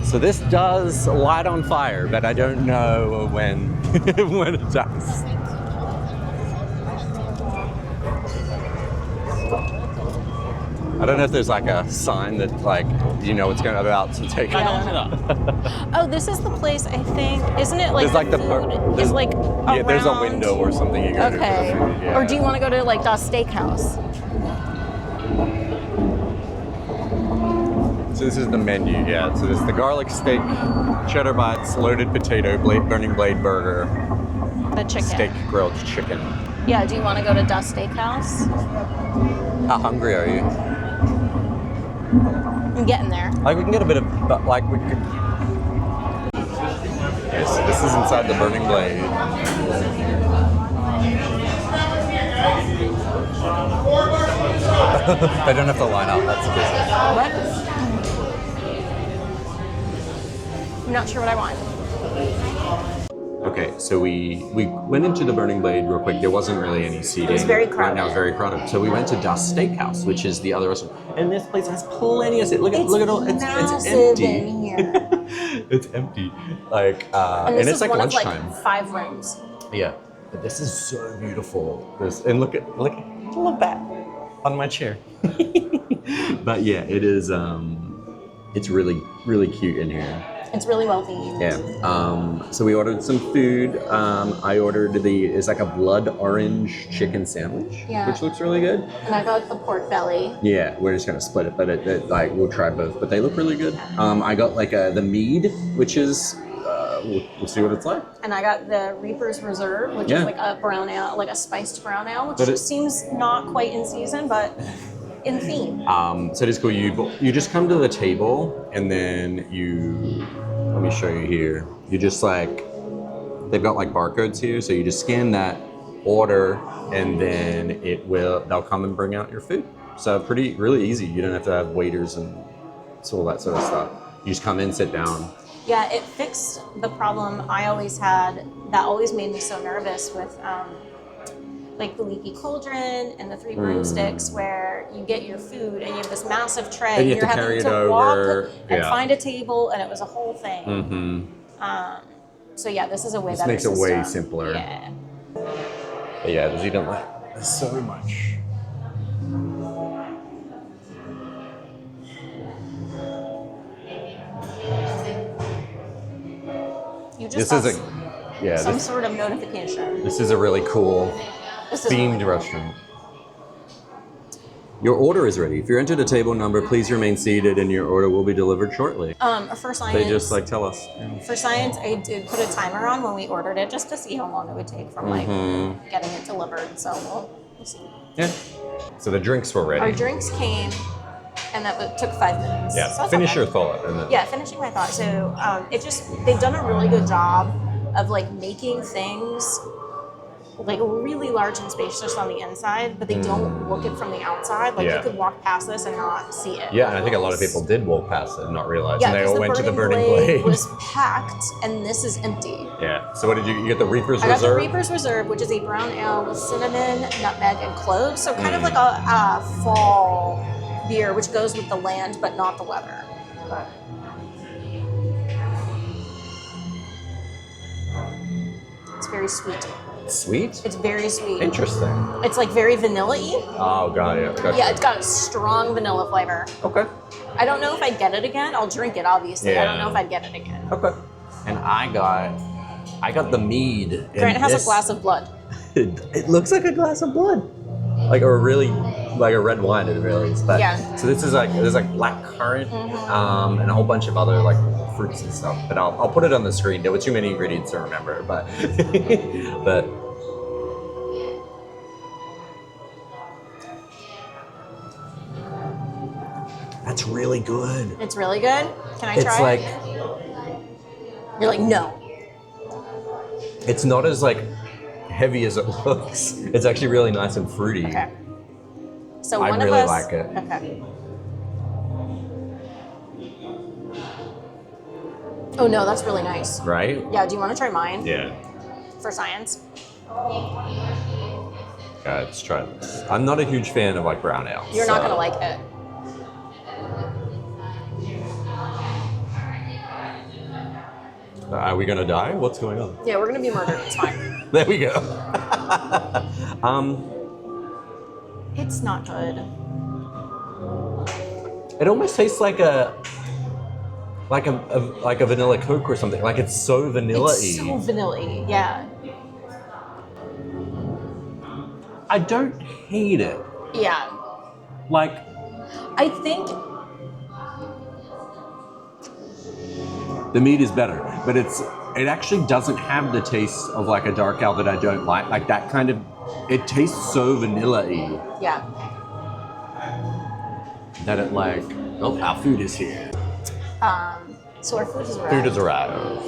So this does light on fire, but I don't know when when it does. I don't know if there's like a sign that like it's going about to take. Oh, this is the place, I think. Isn't it like There's like the food is like yeah, there's a around- window or something you go to. Okay. for the food, yeah. Or do you want to go to like Das Steakhouse? So this is the menu, yeah. So this is the garlic steak, cheddar bites, loaded potato, Burning Blade burger, The chicken. steak grilled chicken. Yeah, do you want to go to Das Steakhouse? How hungry are you? I'm getting there. Like we can get a bit of, but like we could. Yes, this is inside the Burning Blade. I don't have to line up. That's the business. What? I'm not sure what I want. Okay, so we went into the Burning Blade real quick. There wasn't really any seating. It was very Right now, crowded. it's very crowded. So we went to Das Steakhouse, which is the other restaurant. And this place has plenty of seats. Look at all. It's empty. in here. It's empty. Like And this it's is like one lunchtime. of like 5 rooms. Yeah, but this is so beautiful. And look at that on my chair. But yeah, it is. It's really really cute in here. It's really well themed. Yeah. So we ordered some food. I ordered it's like a blood orange chicken sandwich, Yeah. which looks really good. And I got the pork belly. Yeah, we're just gonna split it, but it like we'll try both. But they look really good. I got like the Mead, which is we'll see what it's like. And I got the Reaper's Reserve, which Yeah. is like a brown ale, like a spiced brown ale, which But it- seems not quite in season, but in theme. So it is cool. You just come to the table and then let me show you here. You just they've got like barcodes here, so you just scan that, order, and then they'll come and bring out your food. So really easy. You don't have to have waiters and all that sort of stuff. You just come in, sit down. Yeah, it fixed the problem I always had that always made me so nervous with like the leaky cauldron and the 3 broomsticks, where you get your food and you have this massive tray And you you're have to having carry to it walk over. and Yeah. find a table, and it was a whole thing. So yeah, this is a way better makes it way system. simpler. Yeah. But yeah, there's even like so much. You just This got is yeah. some sort of notification. This is a really cool This is themed restaurant. Your order is ready. If you entered a table number, please remain seated and your order will be delivered shortly. For science. They just like tell us. For science, I did put a timer on when we ordered it just to see how long it would take from like getting it delivered. So we'll see. Yeah. So the drinks were ready. Our drinks came, and took 5 minutes. Yeah. So that's Finish not your bad. thought. And then, Yeah, finishing my thought. So they've done a really good job of like making things like really large and spacious on the inside, but they don't look it from the outside. Like Yeah. you could walk past this and not see it. Yeah, and I think a lot of people did walk past it and not realize. Yeah, and they because all went to the Burning Blade. was packed, and this is empty. Yeah. So what did you get? The Reaper's I got Reserve? the Reaper's Reserve, which is a brown ale with cinnamon, nutmeg, and cloves. So kind of like a fall beer, which goes with the land, but not the weather. It's very sweet. Sweet? It's very sweet. Interesting. It's like very vanilla-y. Oh, got it. Gotcha. Yeah, it's got a strong vanilla flavor. Okay. I don't know if I'd get it again. I'll drink it, obviously. Yeah. I don't know if I'd get it again. Okay. And I got the mead. and Grant has this- a glass of blood. It looks like a glass of blood. Like a really, like a red wine, it really is. But, Yeah. So this is like, there's like black currant and a whole bunch of other like fruits and stuff. But I'll put it on the screen. There were too many ingredients to remember, but, but. That's really good. It's really good. Can I It's try like, it? You're like, no. it's not as like heavy as it looks. It's actually really nice and fruity. Okay. So I one really of us. like it. Okay. Oh no, that's really nice. Right? Yeah. Do you want to try mine Yeah. for science? Yeah, let's try this. I'm not a huge fan of like brown ale. You're not so- gonna like it. Are we gonna die? What's going on? Yeah, we're gonna be murdered. It's fine. There we go. It's not good. It almost tastes like a vanilla Coke or something. Like it's so vanilla-y. It's so vanilla-y. Yeah. I don't hate it. Yeah. Like I think the mead is better, but it actually doesn't have the taste of like a dark ale that I don't like. Like that kind of, it tastes so vanilla-y yeah. that it like, oh, our food is here. So our food is arrived. Food is arrived.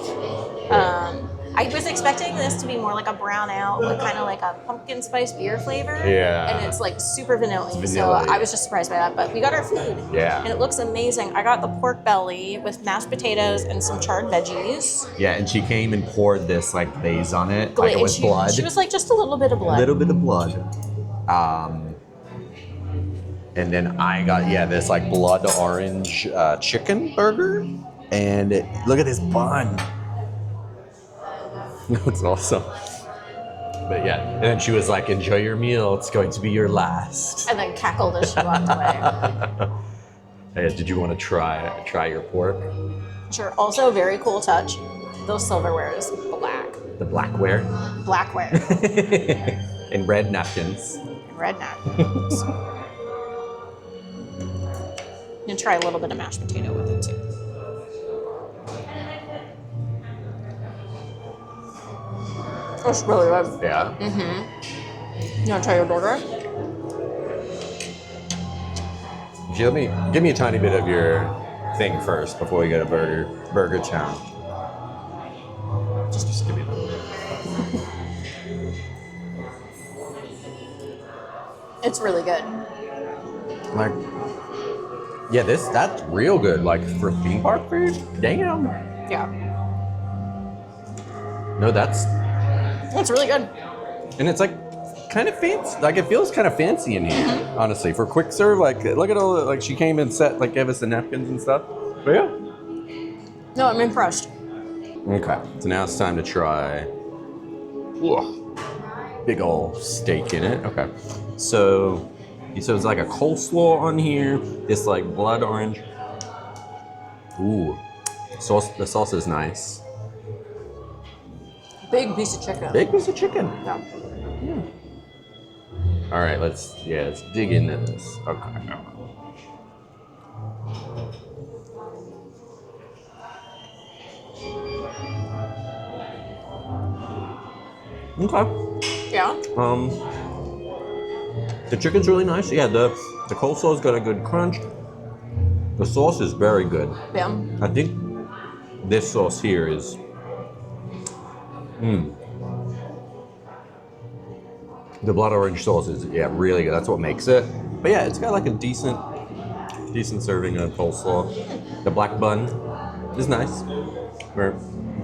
I was expecting this to be more like a brown ale with kind of like a pumpkin spice beer flavor. Yeah. And it's like super vanilla-y. So vanilla-y. I was just surprised by that. But we got our food. Yeah. And it looks amazing. I got the pork belly with mashed potatoes and some charred veggies. Yeah, and she came and poured this like glaze on it, like it And was blood. She was like, just a little bit of A blood. little bit of blood. And then I got, this like blood orange chicken burger. And look at this bun. It's awesome. But yeah, and then she was like, enjoy your meal. It's going to be your last. And then cackled as she walked away. Hey, did you want to try your pork? Sure. Also, very cool touch. Those silverware is black. The blackware? Blackware. And red napkins. Red napkins. I'm gonna try a little bit of mashed potato with it too. It's really good. Yeah. You wanna try your burger? Give me a tiny bit of your thing first before we go to Burger Town. Just give me that. It's really good. Like, yeah, that's real good. Like for theme park food, damn. Yeah. No, that's It's really good. and it's like kind of fancy. Like, it feels kind of fancy in here, honestly. For quick serve, like, look at all the, like, she came and set, like, gave us the napkins and stuff. But yeah. No, I'm impressed. Okay, so now it's time to try. Whoa. Big old steak in it. Okay. So it's like a coleslaw on here. This, like, blood orange. Ooh. The sauce is nice. Big piece of chicken. Big piece of chicken. Yeah. All right, let's dig into this. Okay. Okay. Yeah. The chicken's really nice. Yeah, the coleslaw's got a good crunch. The sauce is very good. Yeah. I think this sauce here is. The blood orange sauce is really good. That's what makes it. But yeah, it's got like a decent serving of coleslaw. The black bun is nice. We're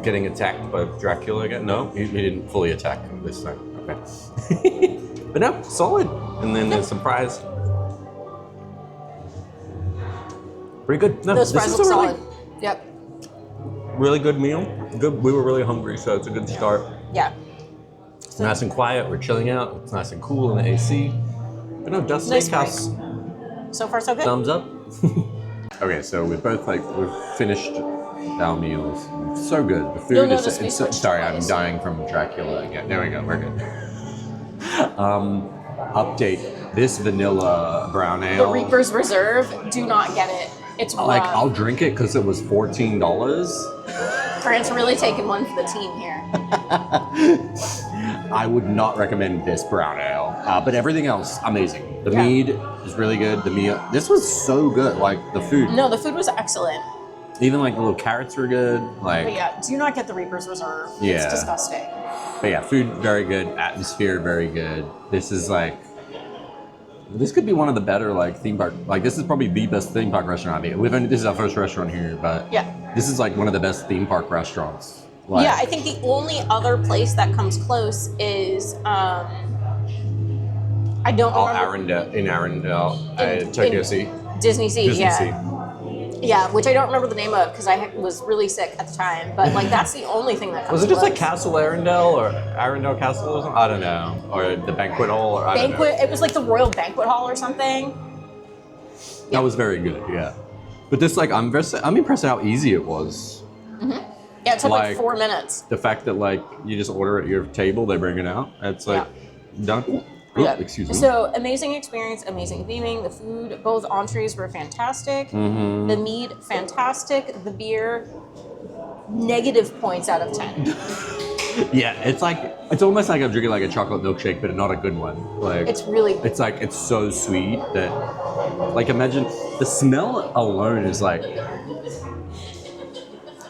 getting attacked by Dracula again. No, he didn't fully attack this time. Okay. But no, solid. And then the surprise. Pretty good. No, Those fries look solid. Yep. Really good meal. Good. We were really hungry, so it's a good start. Yeah. It's nice and quiet. We're chilling out. It's nice and cool in the AC. But no, Dust Nice Steakhouse. So far, so good. Thumbs up. Okay, so we've finished our meals. So good. The food You'll is. notice we switched Sorry, I'm twice. dying from Dracula again. There we go. We're good. Update. This vanilla brown The ale. Reaper's Reserve, do not get it. It's Like, rough. I'll drink it because it was $14. Grant's really taking one for the team here. I would not recommend this brown ale, but everything else amazing. The Yeah. mead is really good. The meal, this was so good. Like the food, No, the food was excellent. even like the little carrots were good. Like, But yeah, do not get the Reaper's Reserve. Yeah. It's disgusting. but yeah, food very good. Atmosphere very good. This is like, this could be one of the better like theme park. Like this is probably the best theme park restaurant I've eaten. This is our first restaurant here, but Yeah. this is like one of the best theme park restaurants. Like, Yeah, I think the only other place that comes close is I don't remember. Arendelle, Tokyo Sea. Disney Sea, Disney yeah. Sea. Yeah, which I don't remember the name of because I was really sick at the time. But like that's the only thing that comes Was it just close. like Castle Arendelle or Arendelle Castle or something? I don't know. Or the banquet hall or I don't know. Banquet? It was like the Royal Banquet Hall or something. That was very good, yeah. But this like I'm impressed at how easy it was. Yeah, it took like Like- 4 minutes. The fact that like you just order at your table, they bring it out. It's like done. Ooh, Yeah. excuse me. So amazing experience, amazing theming. The food, both entrees were fantastic. Mm-hmm. The mead, fantastic. The beer, negative points out of 10. Yeah, it's almost like I'm drinking like a chocolate milkshake, but not a good one. Like It's really it's like it's so sweet that like imagine the smell alone is like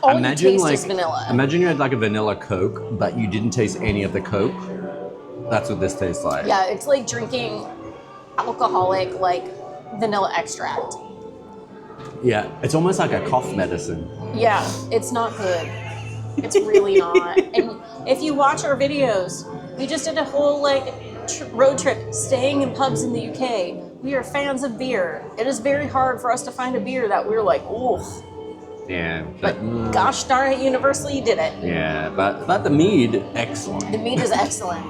all imagine you taste like is vanilla. imagine you had like a vanilla Coke, but you didn't taste any of the Coke. That's what this tastes like. Yeah, it's like drinking alcoholic like vanilla extract. Yeah, it's almost like a cough medicine. Yeah, it's not good. It's really not. And if you watch our videos, we just did a whole like road trip staying in pubs in the UK. We are fans of beer. It is very hard for us to find a beer that we're like, ooh. Yeah, But gosh darn it, universally you did it. yeah, but the mead, excellent. The meat is excellent.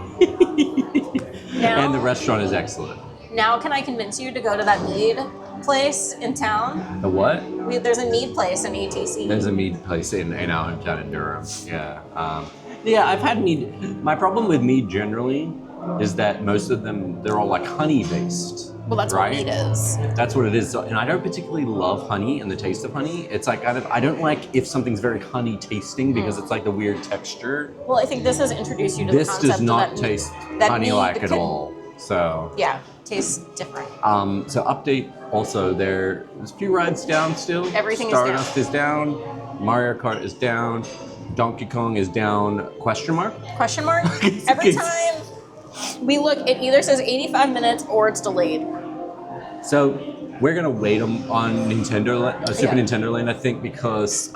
And the restaurant is excellent. Now can I convince you to go to that Mead place in town? The what? There's a Mead place in ATC. There's a mead place in our hometown in Durham. Yeah. Yeah, I've had mead. My problem with mead generally is that most of them, they're all like honey based. Well, that's right? what Mead is. That's what it is. And I don't particularly love honey and the taste of honey. It's like I don't like if something's very honey tasting because it's like the weird texture. Well, I think this has introduced you to This the concept does not that taste that honey-like Mead at could- all. So Yeah, tastes different. So update also there's a few rides down still. Everything is down. Stardust is down. Mario Kart is down. Donkey Kong is down? Question mark? Question mark? Every time we look, it either says 85 minutes or it's delayed. So we're gonna wait on Nintendo, Super Yeah. Nintendo Land, I think, because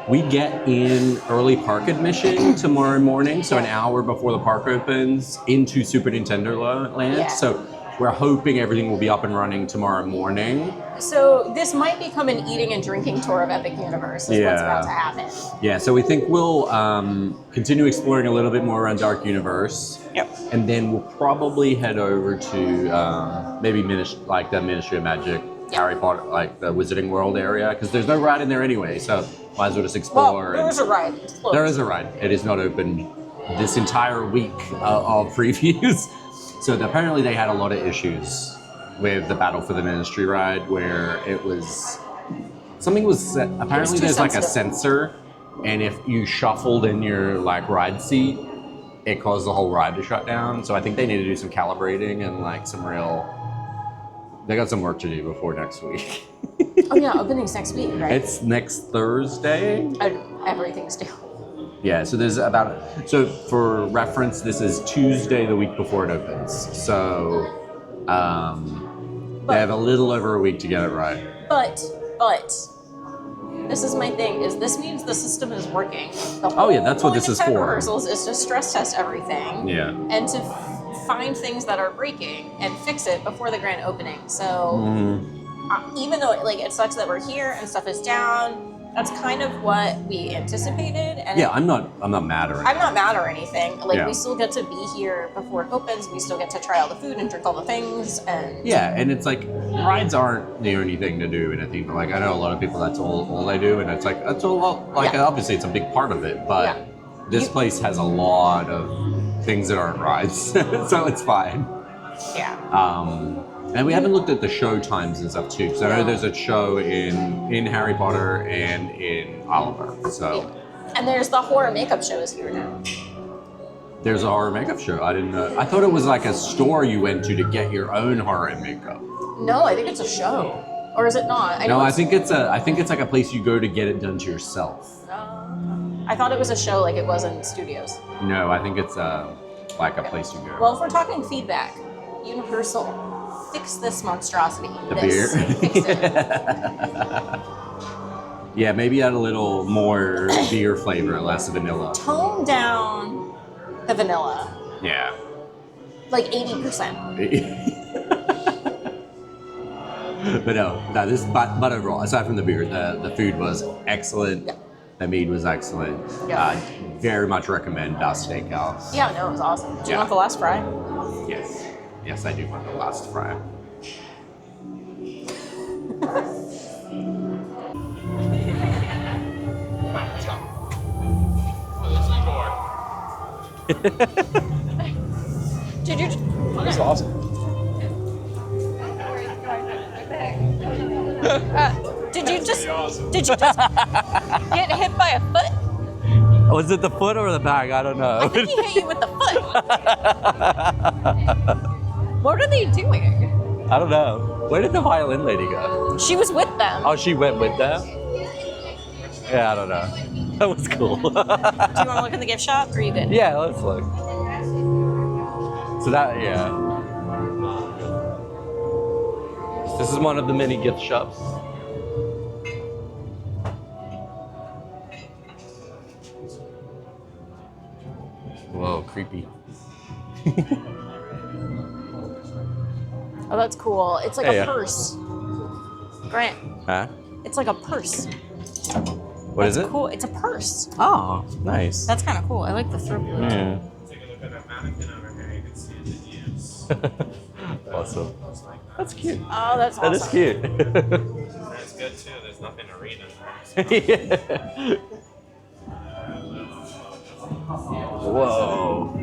We get in early park admission tomorrow morning, so an hour before the park opens, into Super Nintendo Land. Yeah. So we're hoping everything will be up and running tomorrow morning. So this might become an eating and drinking tour of Epic Universe is what's about to happen. Yeah, so we think we'll continue exploring a little bit more around Dark Universe. Yep. And then we'll probably head over to maybe the Ministry of Magic, Harry Potter, like the Wizarding World area, because there's no ride in there anyway, so might as well just explore. Well, there is a ride. It's closed. There is a ride. It is not open this entire week of previews. So apparently they had a lot of issues with the Battle for the Ministry ride, where it was something was set. Apparently there's like a sensor, and if you shuffled in your like ride seat, it caused the whole ride to shut down. So I think they need to do some calibrating and like some real. They got some work to do before next week. Oh yeah, opening's next week, right? It's next Thursday. Everything's due. Yeah, so there's so for reference, this is Tuesday the week before it opens. So they have a little over a week to get it right. But this is my thing, is this means the system is working. The whole that's what this is point of tech for. rehearsals is to stress test everything. Yeah. And to find things that are breaking and fix it before the grand opening. So even though it sucks that we're here and stuff is down, that's kind of what we anticipated. And yeah, I'm not mad or anything. I'm not mad or anything. We still get to be here before it opens. We still get to try all the food and drink all the things. And yeah, and it's like rides aren't the only thing to do in a theme. Like I know a lot of people that's all they do, and it's like that's all. Obviously it's a big part of it, but this place has a lot of things that aren't rides, so it's fine. Yeah. And we haven't looked at the show times and stuff too. So I know there's a show in Harry Potter and in Oliver. So and there's the horror makeup shows here now. There's a horror makeup show. I didn't know. I thought it was like a store you went to get your own horror and makeup. No, I think it's a show. Or is it not? I think it's like a place you go to get it done to yourself. I thought it was a show like it was in studios. No, I think it's like a place you go. Well, if we're talking feedback, Universal, fix this monstrosity. The beer? Fix it. Yeah, maybe add a little more beer flavor, less vanilla. Tone down the vanilla. Yeah. Like 80%. But but overall, aside from the beer, the food was excellent. Yeah. The mead was excellent. Yeah. Very much recommend Das Steakhouse. Yeah, no, it was awesome. Do you want the last fry? Yes. Yes, I do want the last fry. Did you? That's awesome. Did you just get hit by a foot? Was it the foot or the bag? I don't know. I think he hit you with the foot. What are they doing? I don't know. Where did the violin lady go? She was with them. Oh, she went with them? Yeah, I don't know. That was cool. Do you want to look in the gift shop, or are you good? Yeah, let's look. So yeah. This is one of the many gift shops. Whoa, creepy. Oh, that's cool. It's like a purse. Grant. Huh? It's like a purse. What is it? Cool. It's a purse. Oh, nice. That's kind of cool. I like the throat. Yeah. Awesome. That's cute. Oh, that's awesome. That is cute. That's good too. There's nothing to read in there. Yeah. Whoa.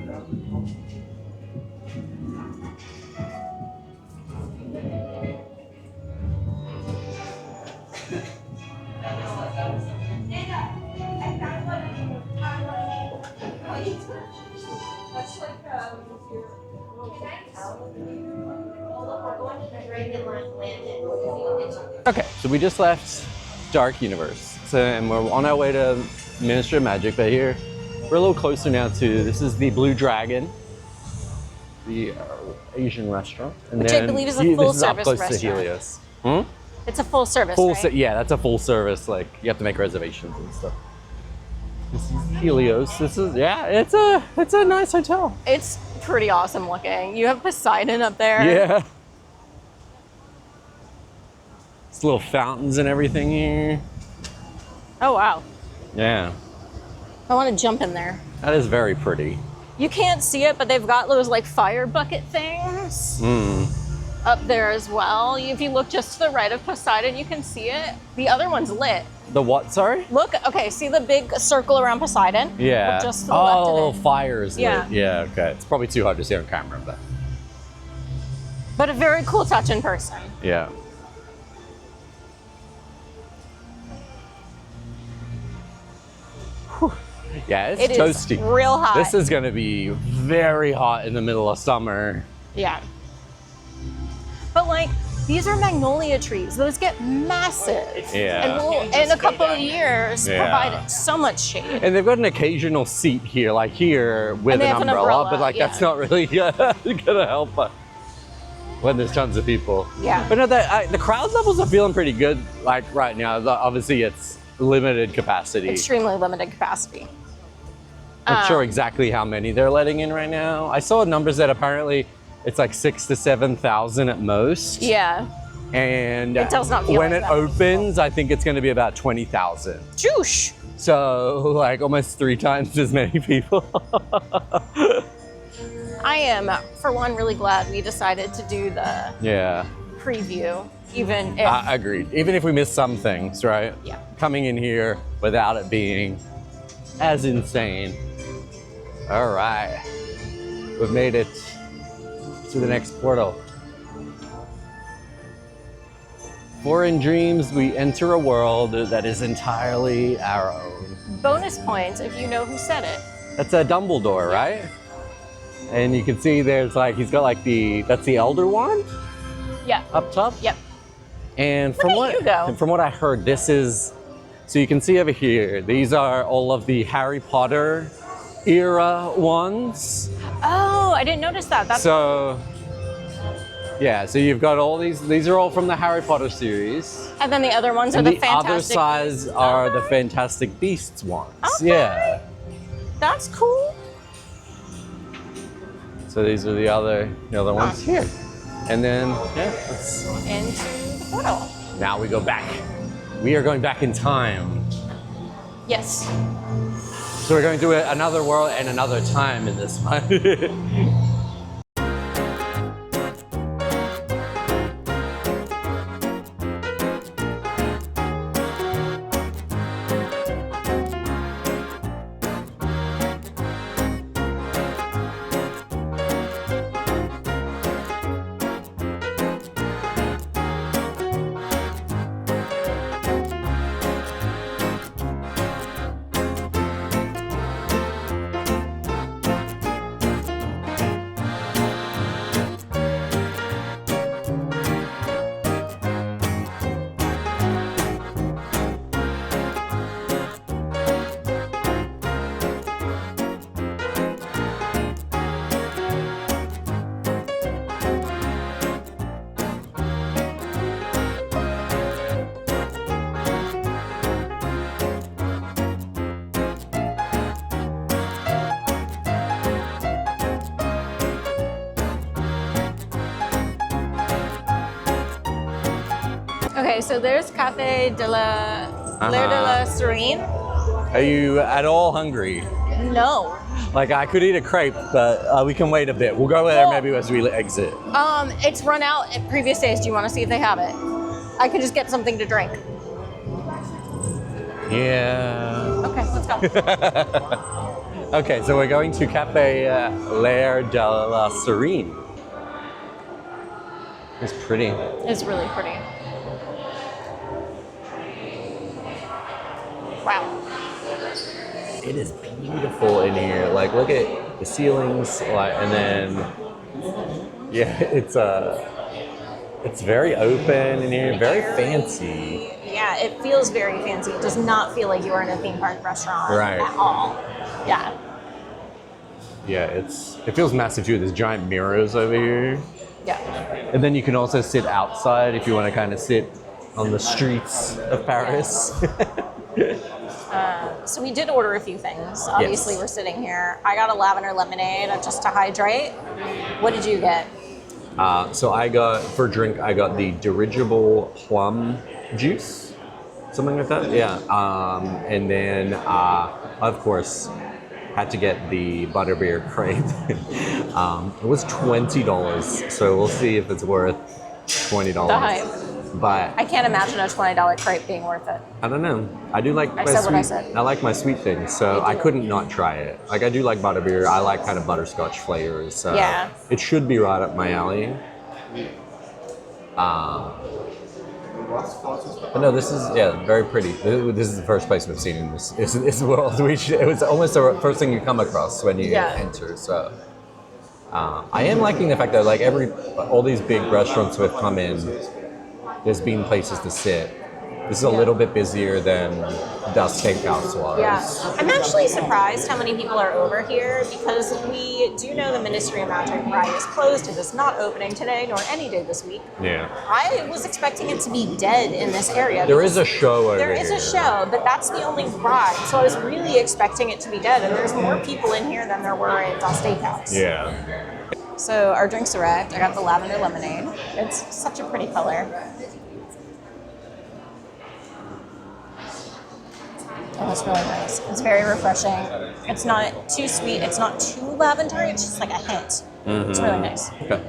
Okay, so we just left Dark Universe, and we're on our way to Ministry of Magic, but here we're a little closer now to, this is the Blue Dragon, the Asian restaurant. And Which I believe is a full service close restaurant. to Helios. It's a full service, right? Yeah, that's a full service, like you have to make reservations and stuff. This is Helios. This is it's a nice hotel. It's pretty awesome looking. You have Poseidon up there. Yeah. It's little fountains and everything here. Oh wow. Yeah. I want to jump in there. That is very pretty. You can't see it, but they've got those like fire bucket things up there as well. If you look just to the right of Poseidon, you can see it. The other one's lit. The what, sorry? Look, okay, see the big circle around Poseidon? Yeah. Look just to the left of it. Fires Yeah. lit. Yeah, okay. It's probably too hard to see on camera, but But a very cool touch in person. yeah. Whew. Yeah, it's It is toasty. real hot. This is gonna be very hot in the middle of summer. Yeah. But like, these are magnolia trees. Those get massive. Yeah. And will, in a couple of years, Yeah. provide so much shade. And they've got an occasional seat here, like here with And they an have an umbrella, umbrella, but like yeah. that's not really gonna help when there's tons of people. Yeah. But no, the crowd levels are feeling pretty good. Like right now, obviously it's limited capacity. Extremely limited capacity. Not sure exactly how many they're letting in right now. I saw numbers that apparently it's like 6,000 to 7,000 at most. Yeah. And It does not feel when like it that. opens, I think it's going to be about 20,000. Joosh. So like almost 3 times as many people. I am, for one, really glad we decided to do the Yeah, preview, even if. I agreed. Even if we miss some things, right? Yeah. Coming in here without it being as insane. All right, we've made it to the next portal. For in dreams, we enter a world that is entirely our own. Bonus points if you know who said it. That's a Dumbledore, right? And you can see there's like, he's got like that's the Elder Wand Yeah. up top. Yep. And Look at you go. from what I heard, this is, so you can see over here, these are all of the Harry Potter era ones. Oh, I didn't notice that. That's So, yeah, so you've got all these are all from the Harry Potter series. and then the other ones And are the the other fantastic. sides are the Fantastic Beasts ones. Okay. Yeah. That's cool. So these are the other ones here. And then, yeah, Into the portal. now we go back. We are going back in time. Yes. So we're going to another world and another time in this one. Okay, so there's Cafe de la L'air de la Serene. Are you at all hungry? No. Like I could eat a crepe, but we can wait a bit. We'll go there Well- maybe as we exit. It's run out at previous days. Do you want to see if they have it? I could just get something to drink. Yeah. Okay, let's go. Okay, so we're going to Cafe L'air de la Serene. It's pretty. It's really pretty. Wow. It is beautiful in here. Like, look at the ceilings, like, and then, yeah, it's very open in here, very fancy. Yeah, it feels very fancy. It does not feel like you are in a theme park restaurant Right. at all. Yeah. Yeah, it feels massive too. There's giant mirrors over here, Yeah. and then you can also sit outside if you want to kind of sit on the streets of Paris. So we did order a few things. Obviously, Yes. we're sitting here. I got a lavender lemonade just to hydrate. What did you get? So I got, for drink, I got the dirigible plum juice, something like that. Yeah. And then, of course, had to get the butterbeer crepe. It was $20, so we'll see if it's worth $20. The hype. But I can't imagine a $20 crepe being worth it. I don't know. I do like I my said sweet. what I said. I like my sweet things, so I couldn't not try it. Like I do like butterbeer. I like kind of butterscotch flavors. So Yeah. it should be right up my alley. But no, this is very pretty. This is the first place we've seen in this world. It was almost the first thing you come across when you enter. So I am liking the fact that like all these big restaurants we've come in, there's been places to sit. This is a little bit busier than Dust Steakhouse was. Yeah, I'm actually surprised how many people are over here because we do know the Ministry of Magic Ride is closed. It is not opening today nor any day this week. Yeah. I was expecting it to be dead in this area. There is a show over There here. is a show, but that's the only ride. So I was really expecting it to be dead, and there's more people in here than there were at Dust Steakhouse. Yeah. So our drinks arrived. I got the lavender lemonade. It's such a pretty color. Oh, it's really nice. It's very refreshing. It's not too sweet. It's not too lavender. It's just like a hint. It's really nice. Okay.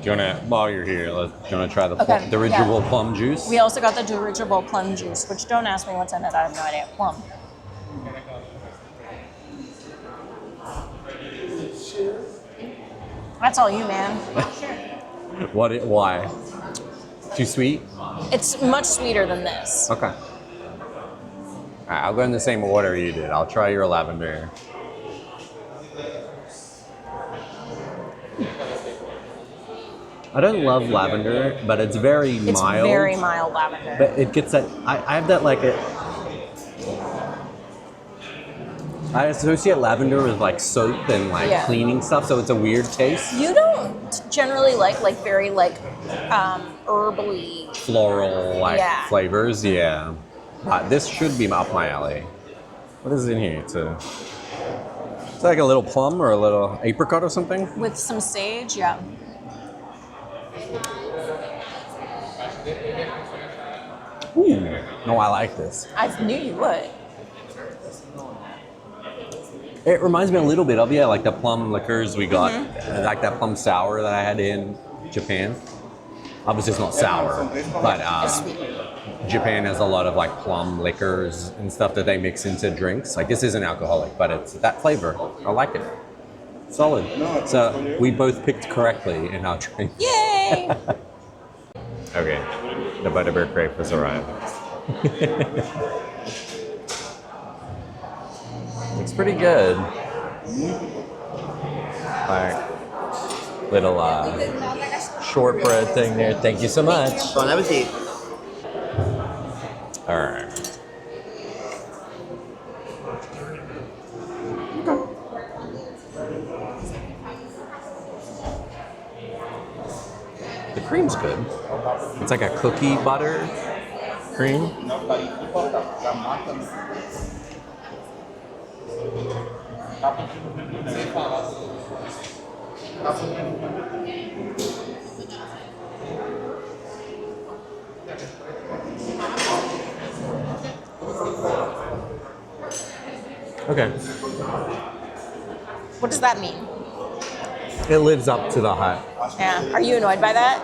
Do you wanna, while you're here, do you wanna try the Okay, dirigible yeah. plum juice? We also got the dirigible plum juice, which don't ask me what's in it. I have no idea. Plum. That's all you, man. Why? Too sweet? It's much sweeter than this. Okay. All right, I'll go in the same order you did. I'll try your lavender. I don't love lavender, but it's very It's mild. very mild lavender. But it gets that. I have that like I associate lavender with like soap and like Yeah. cleaning stuff, so it's a weird taste. You don't generally like very herbally. Floral like Yeah. flavors, yeah. This should be up my alley. What is in here? It's like a little plum or a little apricot or something. With some sage, yeah. Ooh. No, I like this. I knew you would. It reminds me a little bit of like the plum liqueurs we got, like that plum sour that I had in Japan. Obviously, it's not sour, but It's sweet. Japan has a lot of like plum liquors and stuff that they mix into drinks. Like this isn't alcoholic, but it's that flavor. I like it. Solid. So we both picked correctly in our drink. Yay! Okay, the butterbeer crepe has arrived. Looks pretty good. Alright. Little shortbread thing there. Thank you so much. Bon appetit. Alright. The cream's good. It's like a cookie butter cream. Okay. What does that mean? It lives up to the hype. Yeah. Are you annoyed by that?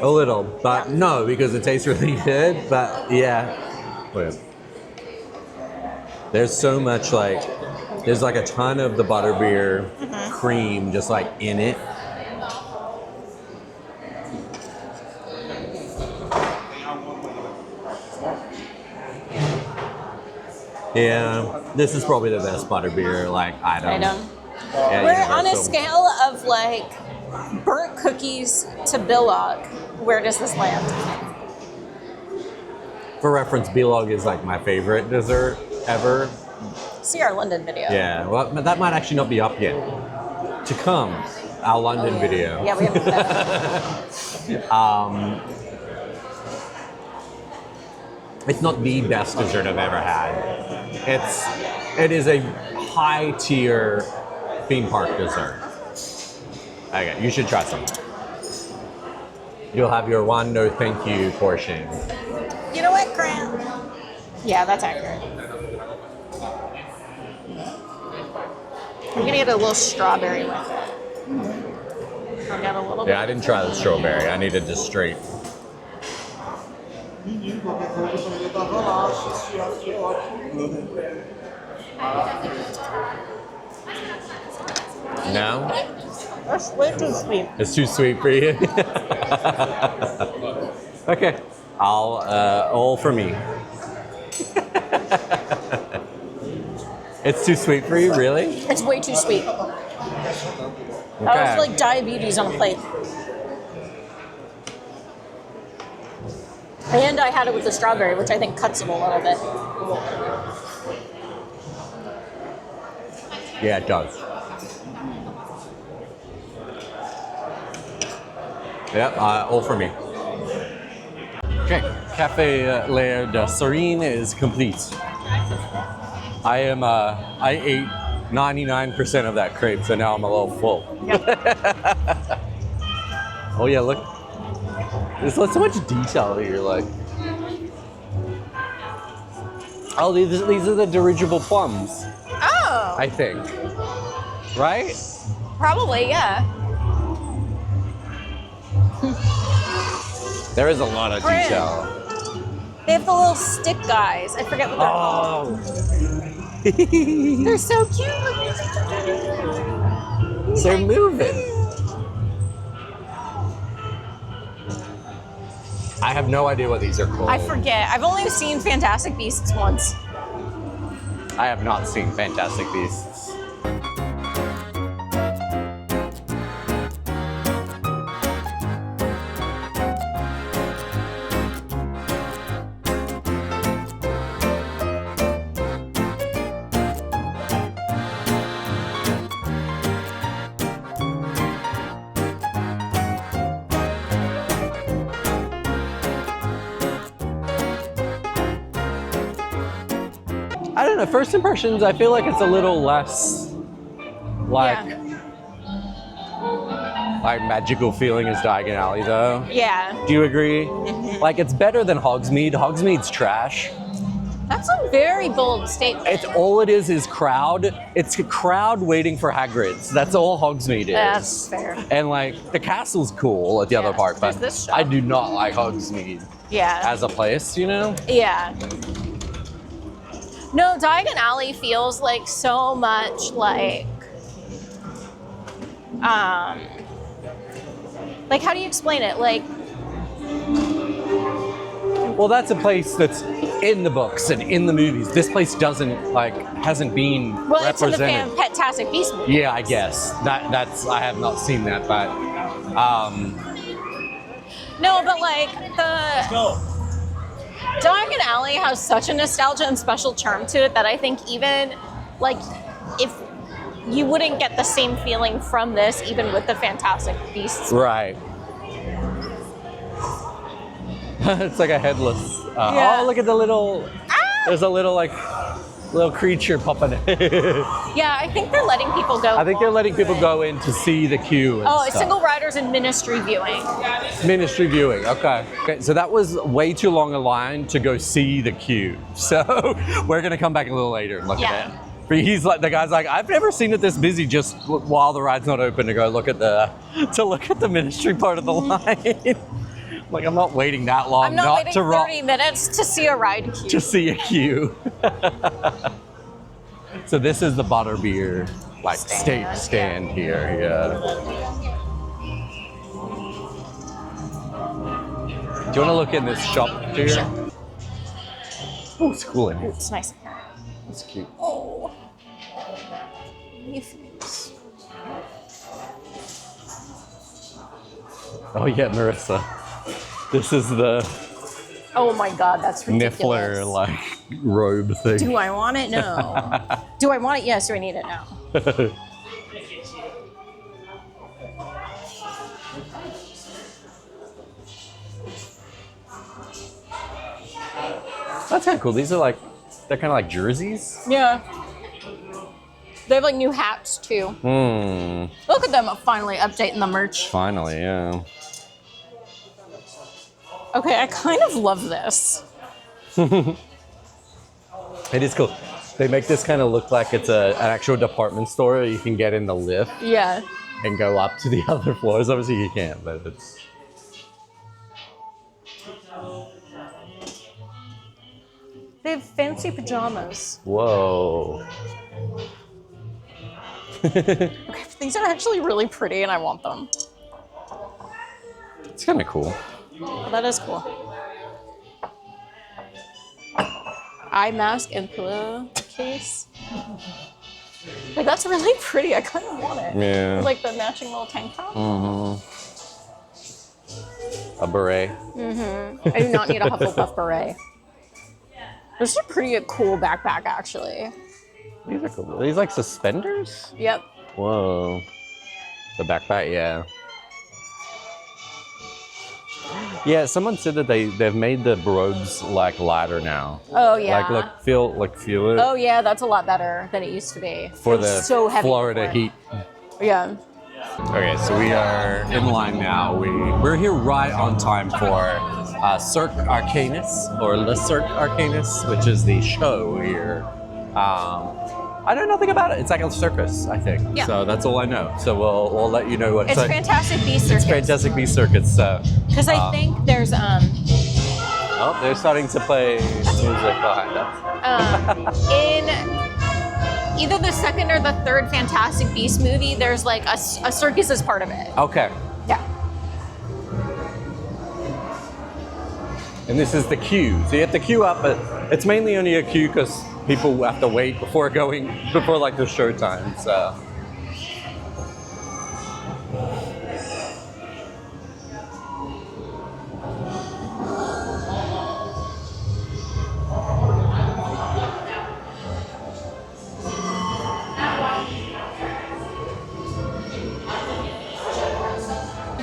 A little, but no, because it tastes really good. But yeah. Wait. There's so much there's like a ton of the butterbeer cream just like in it. Yeah, this is probably the best butterbeer item. Yeah, We're on a universal. scale of burnt cookies to bilog. Where does this land? For reference, bilog is like my favorite dessert ever. See our London video. Yeah, well, that might actually not be up yet. To come, our London video. Yeah, we haven't done that. It's not the best dessert I've ever had. It is a high tier theme park dessert. Okay, you should try some. You'll have your one no thank you portion. You know what, Grant? Yeah, that's accurate. I'm gonna get a little strawberry with it. I'll get a little bit. Yeah, I didn't try the strawberry. I needed just straight. No? That's way too sweet. It's too sweet for you? Okay. All for me. It's too sweet for you, really? It's way too sweet. Okay. That was like diabetes on a plate. And I had it with the strawberry, which I think cuts it a little bit. Yeah, it does. Yep, all for me. Okay, Cafe L'air de Serene is complete. I ate 99% of that crepe, so now I'm a little full. Yep. Oh yeah, look. There's so much detail here, like. Oh, these are the dirigible plums, Oh, I think. Right? probably, yeah. There is a lot of Brand. detail. They have the little stick guys. I forget what they're called. Oh. They're so cute. They're moving. I have no idea what these are called. I forget. I've only seen Fantastic Beasts once. I have not seen Fantastic Beasts. I don't know, first impressions, I feel like it's a little less like magical feeling as Diagon Alley though. Yeah. Do you agree? Like it's better than Hogsmeade. Hogsmeade's trash. That's a very bold statement. It's all it is crowd. It's a crowd waiting for Hagrid's. That's all Hogsmeade is. That's fair. And like the castle's cool at the other Yeah, part, but there's this shop. I do not like Hogsmeade Yeah. as a place, you know? Yeah. No, Diagon Alley feels like so much like how do you explain it? Like, Well, that's a place that's in the books and in the movies. This place hasn't been well, it's in the represented. Fantastic Beasts movie. Yeah, I guess that's I have not seen that, but No, but like Diagon Alley has such a nostalgia and special charm to it that I think even like if you wouldn't get the same feeling from this even with the Fantastic Beasts. right. It's like a headless. Yeah. Oh, look at the little. There's a little little creature popping. Yeah, I think they're letting people go. I think they're letting people go in to see the queue. And Oh, it's stuff. single riders and ministry viewing. Ministry viewing. Okay. So that was way too long a line to go see the queue. So we're gonna come back a little later and look Yeah. at it. But the guy's like, I've never seen it this busy just while the ride's not open to go look at the ministry part of the line. Like I'm not waiting that long. I'm not waiting to 30 minutes to see a ride queue. to see a queue. So this is the butterbeer stand here. Yeah. Do you want to look in this shop here? Sure. Oh, it's cool in here. It's nice. It's cute. Oh. Oh yeah, Marissa. This is the Oh my God, that's ridiculous. Niffler robe thing. Do I want it? No. Do I want it? Yes. Do I need it? No. That's kind of cool. These are like, they're kind of like jerseys. Yeah. They have like new hats too. Look at them finally updating the merch. Finally, yeah. Okay, I kind of love this. It is cool. They make this kind of look like it's an actual department store you can get in the lift Yeah. and go up to the other floors. Obviously you can't, but it's... They have fancy pajamas. Whoa. Okay, these are actually really pretty and I want them. It's kind of cool. Oh, that is cool. Eye mask and pillowcase. Like, that's really pretty. I kind of want it. Yeah. With, like the matching little tank top. A beret. I do not need a Hufflepuff beret. This is a pretty cool backpack, actually. These are cool. Are these like suspenders? Yep. Whoa. The backpack, yeah. Yeah, someone said that they've made the robes like lighter now. Oh yeah. Like feel it. Oh yeah, that's a lot better than it used to be. For It was the so heavy Florida before. heat. Yeah. Okay, so we are in line now. We're here right on time for Cirque Arcanus, or Le Cirque Arcanus, which is the show here. I know nothing about it. It's like a circus, I think. Yeah. So that's all I know. So we'll let you know what. It's Fantastic Beast Circus. It's Fantastic Beast Circus. So. Because I think there's Oh, they're starting to play music behind us. in either the second or the third Fantastic Beast movie, there's like a circus as part of it. Okay. Yeah. And this is the queue. So you have to queue up, but it's mainly only a queue because people have to wait before like the show time. So.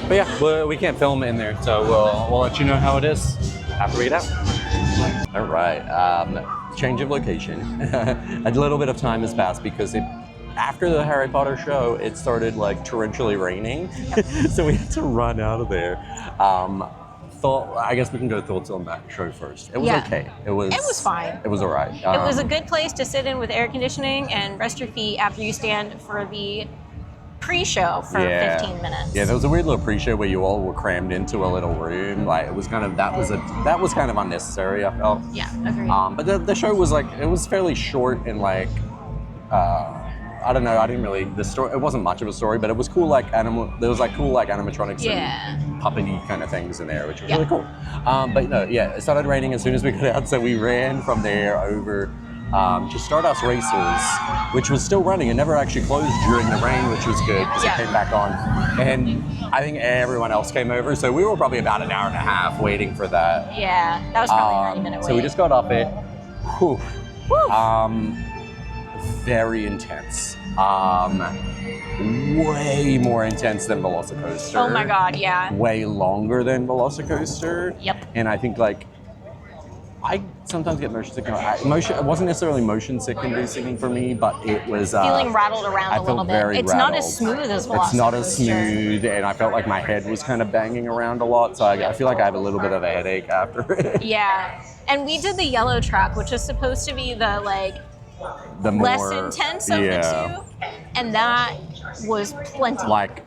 But yeah, we can't film in there, so we'll let you know how it is after we get out. All right, change of location. A little bit of time has passed because after the Harry Potter show, it started like torrentially raining, so we had to run out of there. I guess we can go thoughts on that show first. It was okay. It was fine. It was all right. It was a good place to sit in with air conditioning and rest your feet after you stand for the pre-show for 15 minutes. Yeah, there was a weird little pre-show where you all were crammed into a little room. Like it was kind of that was kind of unnecessary, I felt. Yeah, agreed. But the show was like it was fairly short and like I don't know. I didn't really the story. It wasn't much of a story, but it was cool. Like there was like cool like animatronics and puppety kind of things in there, which was really cool. But no, yeah, it started raining as soon as we got out, so we ran from there over. To Stardust Racers, which was still running and never actually closed during the rain, which was good because it came back on. And I think everyone else came over, so we were probably about an hour and a half waiting for that. Yeah, that was probably a 90-minute wait. So we just got off it. Whew. Very intense. Way more intense than Velocicoaster. Oh my god, yeah. Way longer than Velocicoaster. Yep. And I think like I sometimes get motion sickness. It wasn't necessarily motion sickness for me, but it was feeling rattled around a little bit. It's not as smooth as Velocicoaster. It's not as smooth, and I felt like my head was kind of banging around a lot. So I feel like I have a little bit of a headache after it. Yeah, and we did the yellow track, which is supposed to be the less intense of the two, and that was plenty. Like,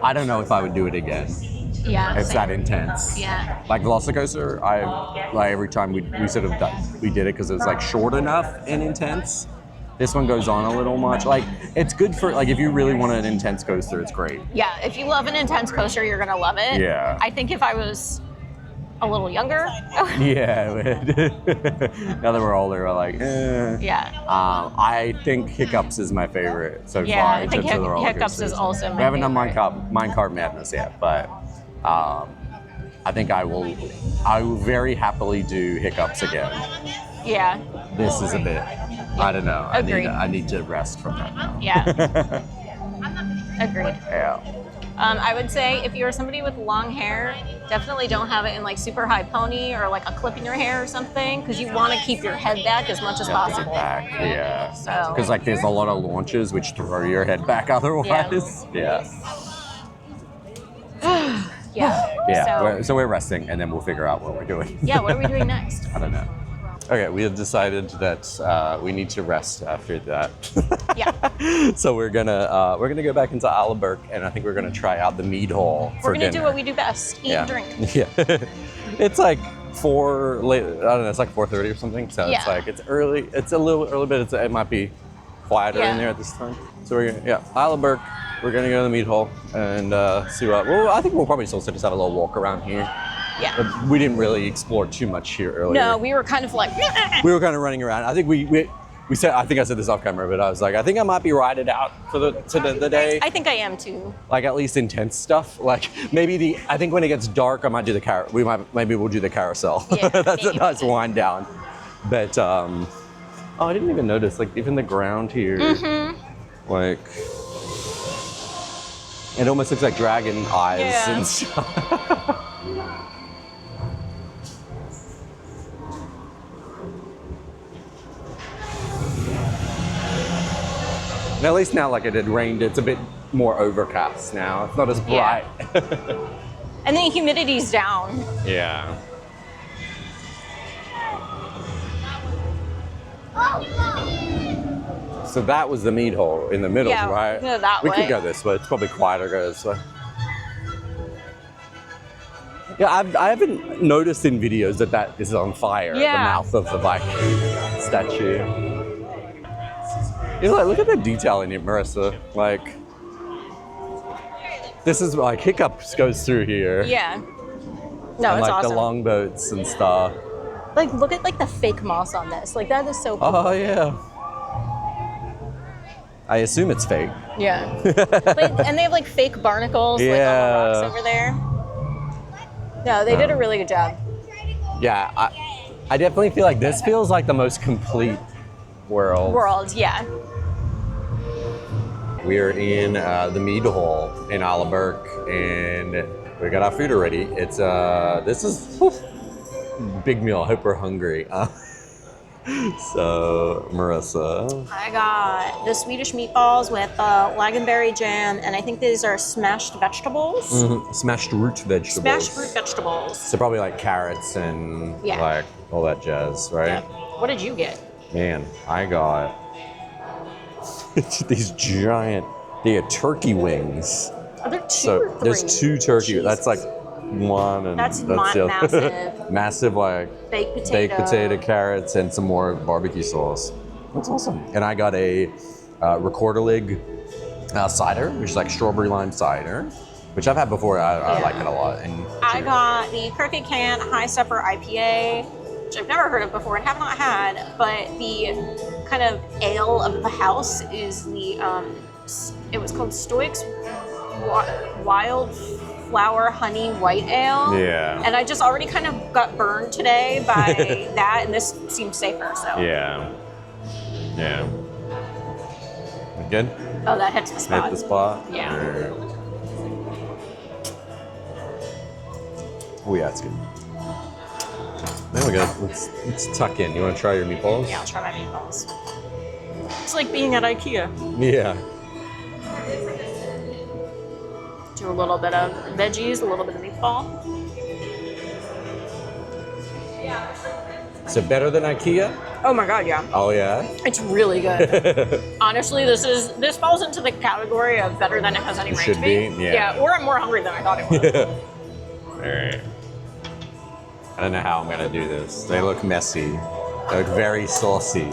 I don't know if I would do it again. Yeah, it's that intense. Yeah. Like Velocicoaster, every time we did it because it was like short enough and intense. This one goes on a little much. Like it's good for like if you really want an intense coaster, it's great. Yeah, if you love an intense coaster, you're gonna love it. Yeah. I think if I was a little younger. Yeah. Now that we're older, we're like, eh. Yeah. I think Hiccups is my favorite so far. I think Hiccups is also my favorite. We haven't done Minecart Madness yet, but I think I will very happily do Hiccups again. Yeah. This is a bit, I don't know. Agreed. I need to rest from that now. Yeah. Agreed. Yeah. I would say if you're somebody with long hair, definitely don't have it in like super high pony or like a clip in your hair or something, because you want to keep your head back as much as possible. Back, yeah. So- Because like there's a lot of launches which throw your head back otherwise. Yeah. Yeah. So we're resting, and then we'll figure out what we're doing. Yeah, what are we doing next? I don't know. Okay, we have decided that we need to rest after that. Yeah. So we're gonna go back into Berk, and I think we're gonna try out the Mead Hall for We're gonna dinner. do what we do best: eat and drink. Yeah. It's like 4 late. I don't know. It's like 4:30 or something. So Yeah. it's like it's early. It's a little early, but it might be quieter Yeah. in there at this time. So we're gonna Berk. We're gonna go to the Mead Hall and see what. Well, I think we'll probably still just have a little walk around here. Yeah. We didn't really explore too much here earlier. No, we were kind of like. We were kind of running around. I think we said. I think I said this off camera, but I was like, I think I might be riding out for the day. I think I am too. Like at least intense stuff. Like maybe I think when it gets dark, I might do the maybe we'll do the carousel. Yeah, That's a maybe. nice wind down. But oh, I didn't even notice. Like even the ground here, like it almost looks like dragon eyes Yeah. and stuff. And at least now, like it had rained, it's a bit more overcast now. It's not as bright. Yeah. And the humidity's down. Yeah. So that was the Mead Hall in the middle, Yeah, right? go that we way. could go this way. It's probably quieter to go this way. Yeah, I haven't noticed in videos that is on fire. Yeah. The mouth of the Viking statue. You know, like, look at the detail in it, Marissa. Like, this is like Hiccups goes through here. Yeah. No, And it's like awesome. the longboats and stuff. Like, look at like the fake moss on this. Like, that is so cool. Oh yeah. I assume it's fake. Yeah. And they have like fake barnacles like on the rocks over there. No, they did a really good job. Yeah, I definitely feel like this feels like the most complete world. Yeah. We're in the Mead Hall in Berk, and we got our food already. It's this is big meal. I hope we're hungry. So Marissa, I got the Swedish meatballs with lagenberry jam, and I think these are smashed vegetables. smashed root vegetables. Smashed root vegetables. So probably like carrots and Yeah. like all that jazz, right? Yeah. What did you get? Man, I got these giant. They are turkey wings. Are there two So or three? there's 2 turkey. Jesus. That's like one, and That's the massive. massive like Baked potato. carrots, and some more barbecue sauce. That's awesome. And I got a Recorderlig cider, which is like strawberry lime cider, which I've had before. I like it a lot. And I got the Crooked Can High Stepper IPA, which I've never heard of before and have not had, but the kind of ale of the house is the, it was called Stoics Wildflower Honey White Ale. Yeah. And I just already kind of got burned today by that, and this seems safer, so. yeah. Good? Oh, that hits the spot. Hit the spot? Yeah. Alright. Oh yeah, it's good. Then we got let's tuck in. You want to try your meatballs? Yeah, I'll try my meatballs. It's like being at IKEA. Yeah. Do a little bit of veggies, a little bit of meatball. Is it better than IKEA? Oh my god, yeah. Oh yeah. It's really good. Honestly, this falls into the category of better than it has any right should to be. be, yeah. Or I'm more hungry than I thought it was. Alright. I don't know how I'm gonna do this. They look messy. They look very saucy.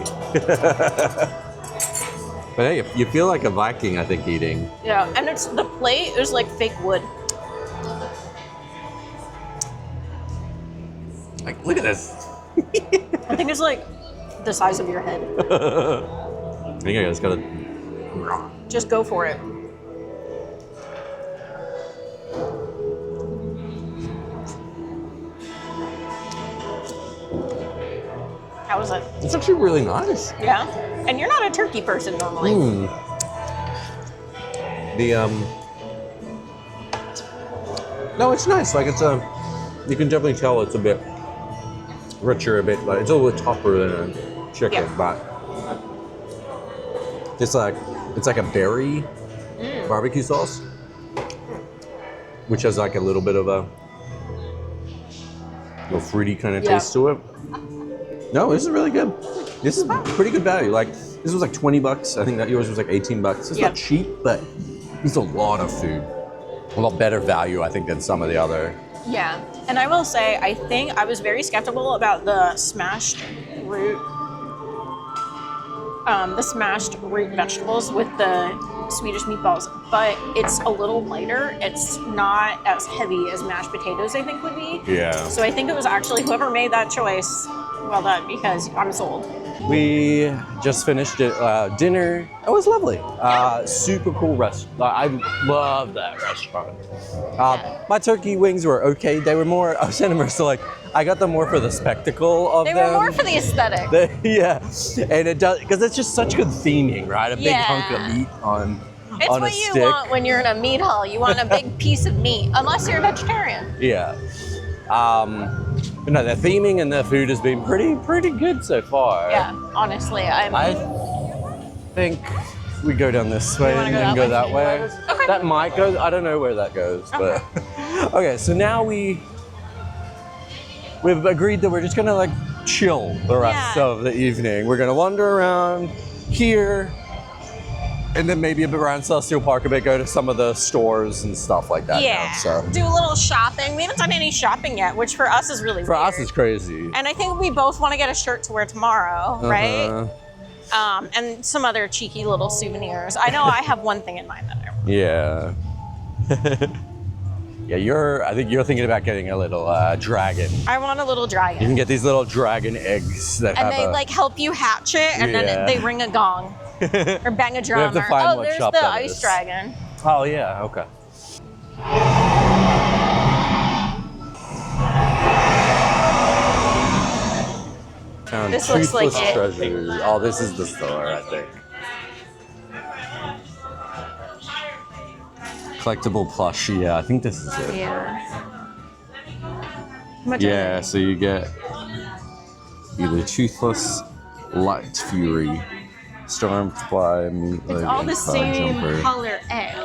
But hey, you feel like a Viking, I think, eating. Yeah, and it's the plate is like fake wood. Like, look at this. I think it's like the size of your head. I think I just gotta. Just go for it. How was it? It's actually really nice. Yeah? And you're not a turkey person normally. No, it's nice. Like you can definitely tell it's a bit richer, a bit like it's a little bit tougher than a chicken, but it's like a berry barbecue sauce, which has like a little bit of a little fruity kind of taste to it. No, this is really good. This is pretty good value. Like this was like 20 bucks. I think that yours was like 18 bucks. It's not cheap, but it's a lot of food. A lot better value, I think, than some of the other. Yeah, and I will say, I think I was very skeptical about the smashed root vegetables with the Swedish meatballs, but it's a little lighter. It's not as heavy as mashed potatoes, I think, would be. Yeah. So I think it was actually whoever made that choice, well done, because I'm sold. We just finished dinner. It was lovely. Super cool restaurant. I love that restaurant. My turkey wings were okay. They were more, I was saying to Marissa, like, I got them more for the spectacle of them. They were more for the aesthetic. Yeah, and it does, because it's just such good theming, right? A big hunk of meat on a stick. It's what you want when you're in a meat hall. You want a big piece of meat, unless you're a vegetarian. Yeah. But no, the theming and the food has been pretty good so far. Yeah, honestly, I think we go down this way and then go that way. Okay. That might go, I don't know where that goes, but. Okay, so now we've agreed that we're just gonna like chill the rest of the evening. We're gonna wander around here, and then maybe a bit around Celestial Park a bit, go to some of the stores and stuff like that. Yeah, now, so. do a little shopping. We haven't done any shopping yet, which for us is really weird. For us, it's crazy. And I think we both want to get a shirt to wear tomorrow, right? And some other cheeky little souvenirs. I know I have one thing in mind that I want. Yeah. Yeah, I think you're thinking about getting a little dragon. I want a little dragon. You can get these little dragon eggs that and have they like help you hatch it, and then they ring a gong or bang a drum. We have to find what there's shop the that ice is. dragon. Oh yeah, okay. Found This looks like Toothless it. Treasures. Oh, this is the store, I think. Collectible plush. Yeah, I think this is it. Yeah. How much Yeah, so you get either Toothless, Light Fury, Stormfly, It's all the same color egg.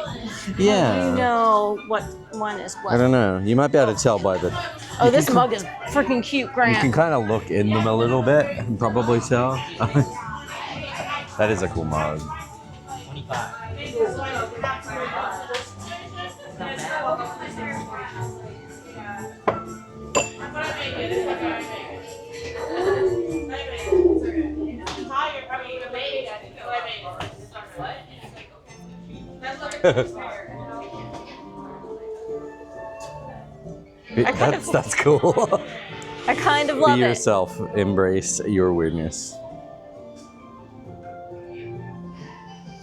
Yeah. You know what one is what. I don't know. You might be able to tell by the. Oh, this mug is freaking cute, Grant. You can kind of look in them a little bit and probably tell. That is a cool mug. That's cool. I kind of love Be it. yourself. Embrace your weirdness.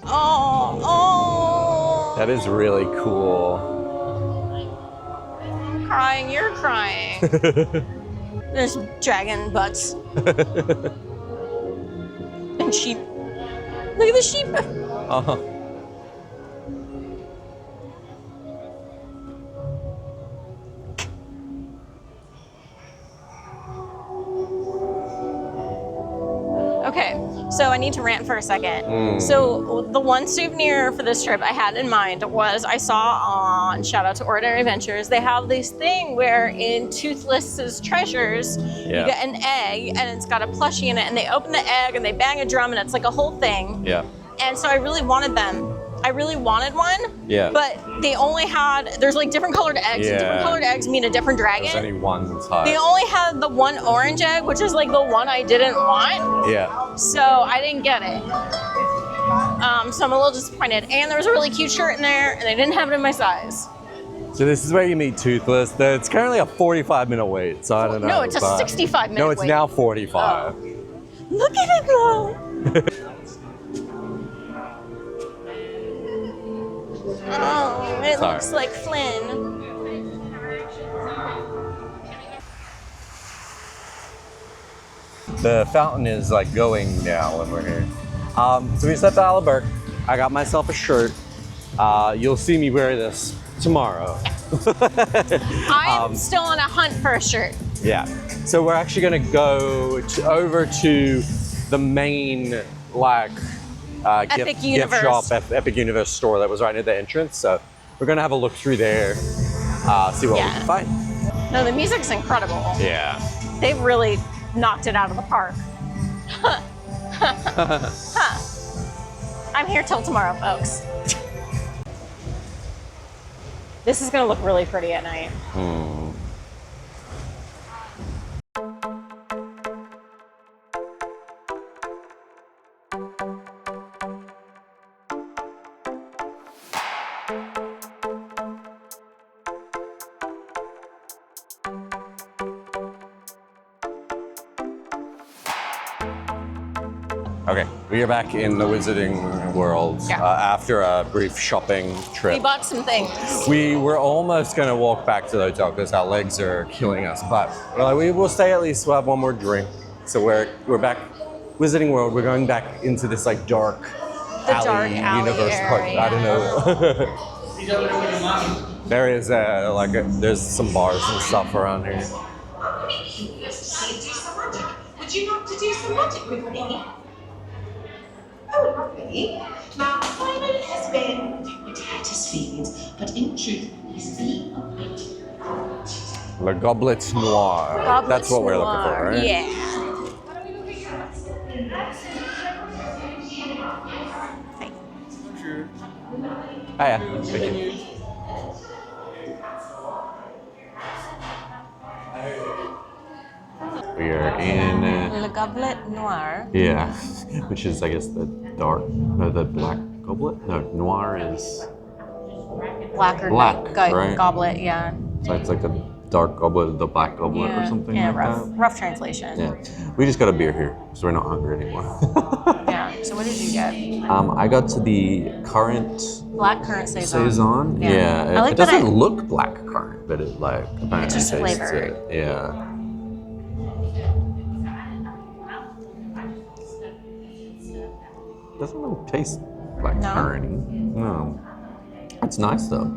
Oh. That is really cool. I'm crying, you're crying. There's dragon butts. And sheep. Look at the sheep. Uh-huh. Okay, so I need to rant for a second. So the one souvenir for this trip I had in mind was I saw on, shout out to Ordinary Adventures, they have this thing where in Toothless's Treasures, you get an egg and it's got a plushie in it, and they open the egg and they bang a drum and it's like a whole thing. Yeah. And so I really wanted them. I really wanted one. Yeah. But they only had, there's like different colored eggs. And different colored eggs mean a different dragon. There's only one type. They only had the one orange egg, which is like the one I didn't want. Yeah. So I didn't get it. So I'm a little disappointed. And there was a really cute shirt in there, and they didn't have it in my size. So this is where you meet Toothless. It's currently a 45-minute wait, so I don't know. No, it's a 65-minute wait. No, it's now 45. Oh. Look at it though. Oh, it looks like Flynn. The fountain is like going now when we're here. So we stepped out of Berk. I got myself a shirt. You'll see me wear this tomorrow. I'm still on a hunt for a shirt. Yeah. So we're actually gonna go over to the main like Epic gift shop, Universe. Epic Universe store that was right near the entrance. So we're gonna have a look through there, see what we can find. No, the music's incredible. Yeah. They've really knocked it out of the park. I'm here till tomorrow, folks. This is gonna look really pretty at night. Okay, we are back in the Wizarding World after a brief shopping trip. We bought some things. We were almost going to walk back to the hotel because our legs are killing us, but we're like, we will stay at least. We'll have one more drink. So we're back, Wizarding World. We're going back into this like dark alley universe part. I don't know. There is there's some bars and stuff around here. Would you like to do some magic with me? Oh, lovely. Now, Simon has been with at his feet, but in truth, he's the Le Goblet Noir. Goblet That's what we're looking for, right? Yeah. Hiya. Thank you. We are in Le Goblet Noir. yeah, which is I guess the black goblet. No, noir is Black or Black, right? Goblet, yeah. so it's like the dark goblet, the black goblet or something Yeah, like rough, that. rough translation. Yeah, we just got a beer here, so we're not hungry anymore. Yeah. So what did you get? I got to the current Black currant saison. saison. Yeah. Yeah, I like it that doesn't look black currant, but it like apparently just tastes flavored. it. Yeah. Doesn't really taste like No? currant. No. It's nice though.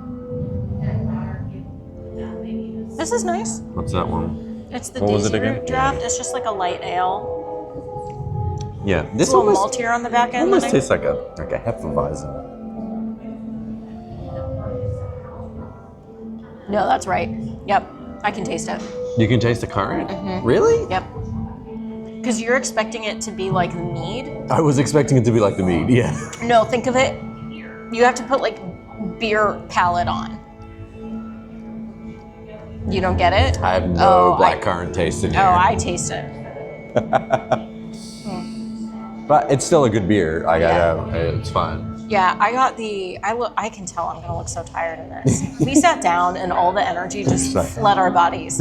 This is nice. What's that one? It's the What was it Daisy again? Root draft. It's just like a light ale. Yeah, It's this a little almost, maltier on the back end. almost than I- tastes like a Hefeweizen. No, that's right. Yep. I can taste it. You can taste the currant? Mm-hmm. Really? Yep. Because you're expecting it to be like mead. I was expecting it to be like the mead, yeah. No, think of it. You have to put like beer palate on. You don't get it? I have no Oh, black currant taste in here. Oh, I taste it. But it's still a good beer. I gotta, it's fine. Yeah, I got the. I can tell I'm gonna look so tired in this. We sat down and all the energy just fled our bodies.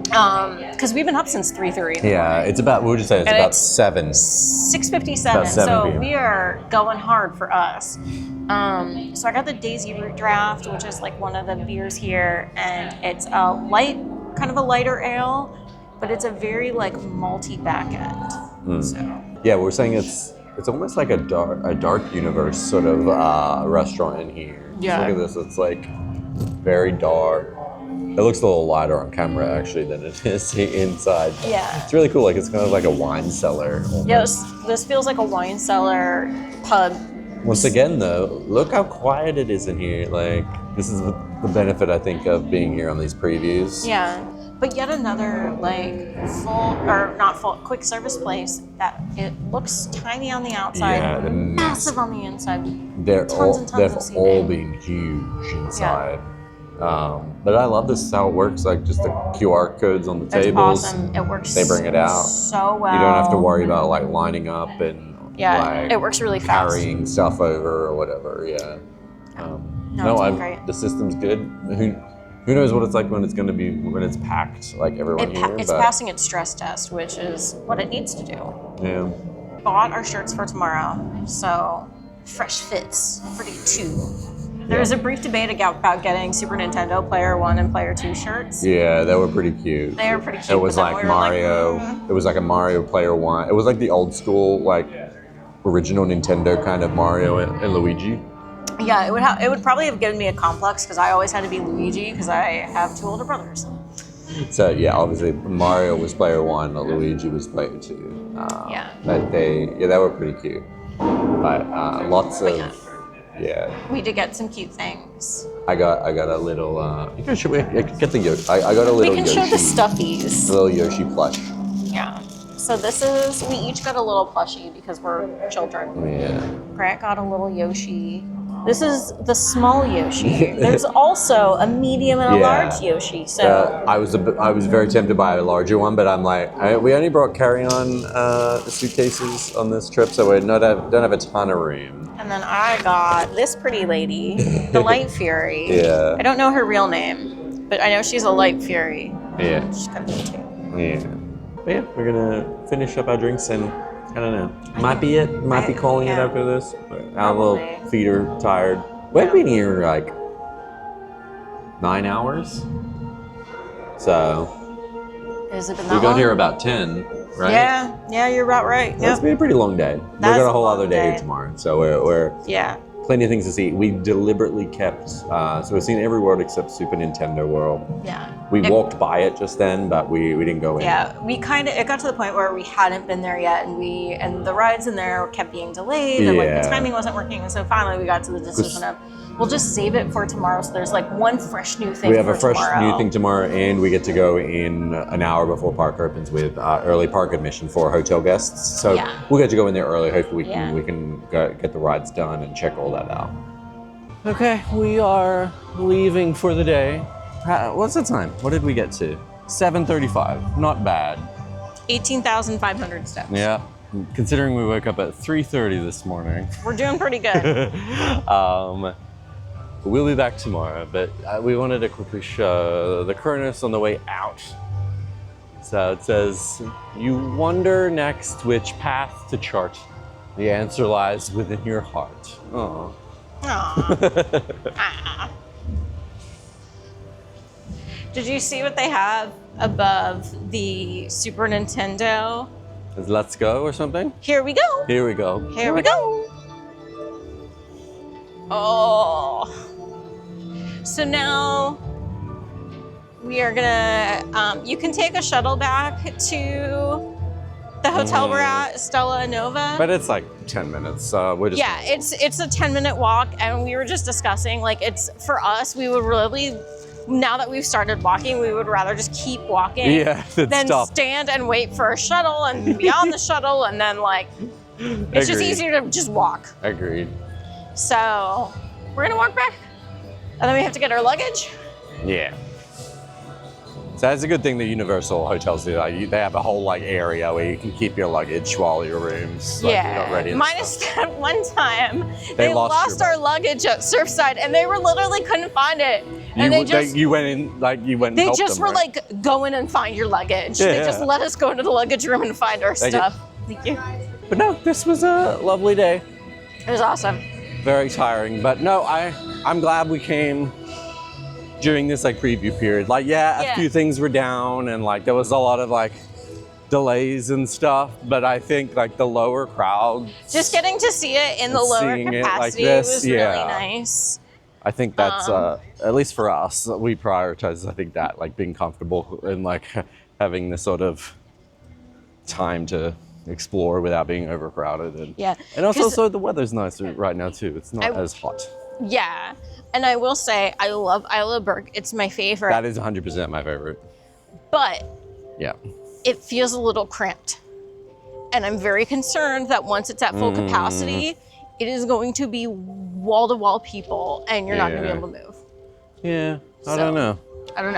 Because we've been up since 3:30. Yeah, it's about. What would you say? It's And about it's 7. 6:57. About 7 So p.m. we are going hard for us. So I got the Daisy Root draft, which is like one of the beers here, and it's a light, kind of a lighter ale, but it's a very like malty back end. So Yeah, we're saying it's almost like a dark universe sort of restaurant in here. Yeah. Look at this. It's like very dark. It looks a little lighter on camera actually than it is inside. Yeah. It's really cool. Like it's kind of like a wine cellar. almost. yeah, this feels like a wine cellar pub. Once again, though, look how quiet it is in here. Like this is the benefit I think of being here on these previews. Yeah, but yet another like quick service place that it looks tiny on the outside, Yeah, they're massive on the inside. They're Tons and tons of they've seating. all been huge inside. But I love this is how it works. Like just the QR codes on the It's tables. awesome. It works. They bring it out. so well. You don't have to worry about like lining up and like, it works really fast. carrying stuff over or whatever. Yeah. No, it's been great. The system's good. Who knows what it's like when it's going to be when it's packed like everyone here. It's but, passing its stress test, which is what it needs to do. Yeah. Bought our shirts for tomorrow, so fresh fits for the 2. There was a brief debate about getting Super Nintendo Player 1 and Player 2 shirts. Yeah, they were pretty cute. They were pretty cute. It was but then like we were Mario. It was like a Mario Player 1. It was like the old school, like original Nintendo kind of Mario and Luigi. Yeah, it would probably have given me a complex because I always had to be Luigi because I have 2 older brothers. So yeah, obviously Mario was player 1, Luigi was player 2. Yeah. But they were pretty cute. But lots of yeah. We did get some cute things. I got a little. You can show me. Get the Yoshi. I got a little. We can Yoshi, show the stuffies. A little Yoshi plush. Yeah. So this is, we each got a little plushie because we're children. Yeah. Grant got a little Yoshi. This is the small Yoshi. There's also a medium and a large Yoshi. So I was very tempted by a larger one, but I'm like, we only brought carry-on suitcases on this trip, so we don't have a ton of room. And then I got this pretty lady, the Light Fury. Yeah. I don't know her real name, but I know she's a Light Fury. Yeah. She's kind of cute. Yeah. But yeah, we're gonna finish up our drinks and I don't know. Might be it. Might be calling it after this. Our little feet are tired. We've been here like 9 hours. So Has it been that we got long? here about 10, right? Yeah, you're about right. It's been a pretty long day. We've got a whole other day tomorrow. So we're plenty of things to see. We deliberately kept, so we've seen every world except Super Nintendo World. Yeah. We walked by it just then, but we didn't go in. Yeah, it got to the point where we hadn't been there yet, and the rides in there kept being delayed, and like the timing wasn't working, and so finally we got to the decision of, we'll just save it for tomorrow, so there's like one fresh new thing. We have a fresh tomorrow. new thing tomorrow, and we get to go in an hour before park opens with early park admission for hotel guests. So we'll get to go in there early. Hopefully we can get the rides done and check all that out. Okay, we are leaving for the day. What's the time? What did we get to? 7:35. Not bad. 18,500 steps. Yeah. Considering we woke up at 3:30 this morning. We're doing pretty good. We'll be back tomorrow, but we wanted to quickly show the Kronos on the way out. So it says, you wonder next which path to chart. The answer lies within your heart. Aww. Aww. Did you see what they have above the Super Nintendo? Is Let's Go or something? Here we go. Here we go. Here we go. Oh. So now we are gonna, you can take a shuttle back to the hotel we're at, Stella Nova. But it's like 10 minutes, we're just... Yeah, it's a 10-minute walk, and we were just discussing, like, it's, for us, we would really, now that we've started walking, we would rather just keep walking than stand and wait for a shuttle and be on the shuttle, and then, like, it's just easier to just walk. Agreed. So we're gonna walk back, and then we have to get our luggage. Yeah. So that's a good thing the Universal hotels do. Like, they have a whole like area where you can keep your luggage while your room's like, you're not ready. Minus that one time, they lost our luggage at Surfside, and they were literally couldn't find it. And you went in, like you went. They and just were like, go in and find your luggage. They just let us go into the luggage room and find our stuff. Thank you. But no, this was a lovely day. It was awesome. Very tiring, but no, I'm glad we came during this like preview period. Like a few things were down, and like there was a lot of like delays and stuff, but I think like the lower crowd, just getting to see it in the lower capacity was really nice. I think that's at least for us, we prioritize, I think, that like being comfortable and like having this sort of time to explore without being overcrowded, and also so the weather's nice right now too. It's not as hot. Yeah, and I will say I love Isle of Berk. It's my favorite. That is 100% my favorite. But yeah, it feels a little cramped, and I'm very concerned that once it's at full capacity, it is going to be wall-to-wall people, and you're not going to be able to move. Yeah, I don't know.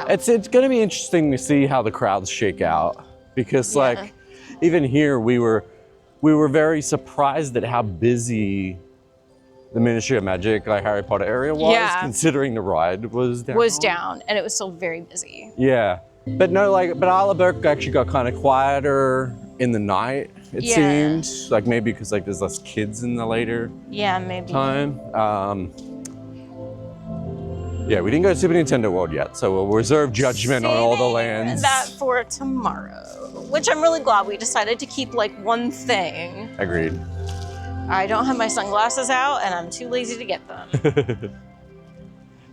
It's going to be interesting to see how the crowds shake out, because like even here we were very surprised at how busy the Ministry of Magic, like Harry Potter area was, considering the ride was down. And it was still very busy. Yeah, but no, like, but Isle of Berk actually got kind of quieter in the night. It seemed like maybe because like there's less kids in the later time. Yeah, we didn't go to Super Nintendo World yet, so we'll reserve judgment on all the lands. That for tomorrow, which I'm really glad we decided to keep like one thing. Agreed. I don't have my sunglasses out and I'm too lazy to get them.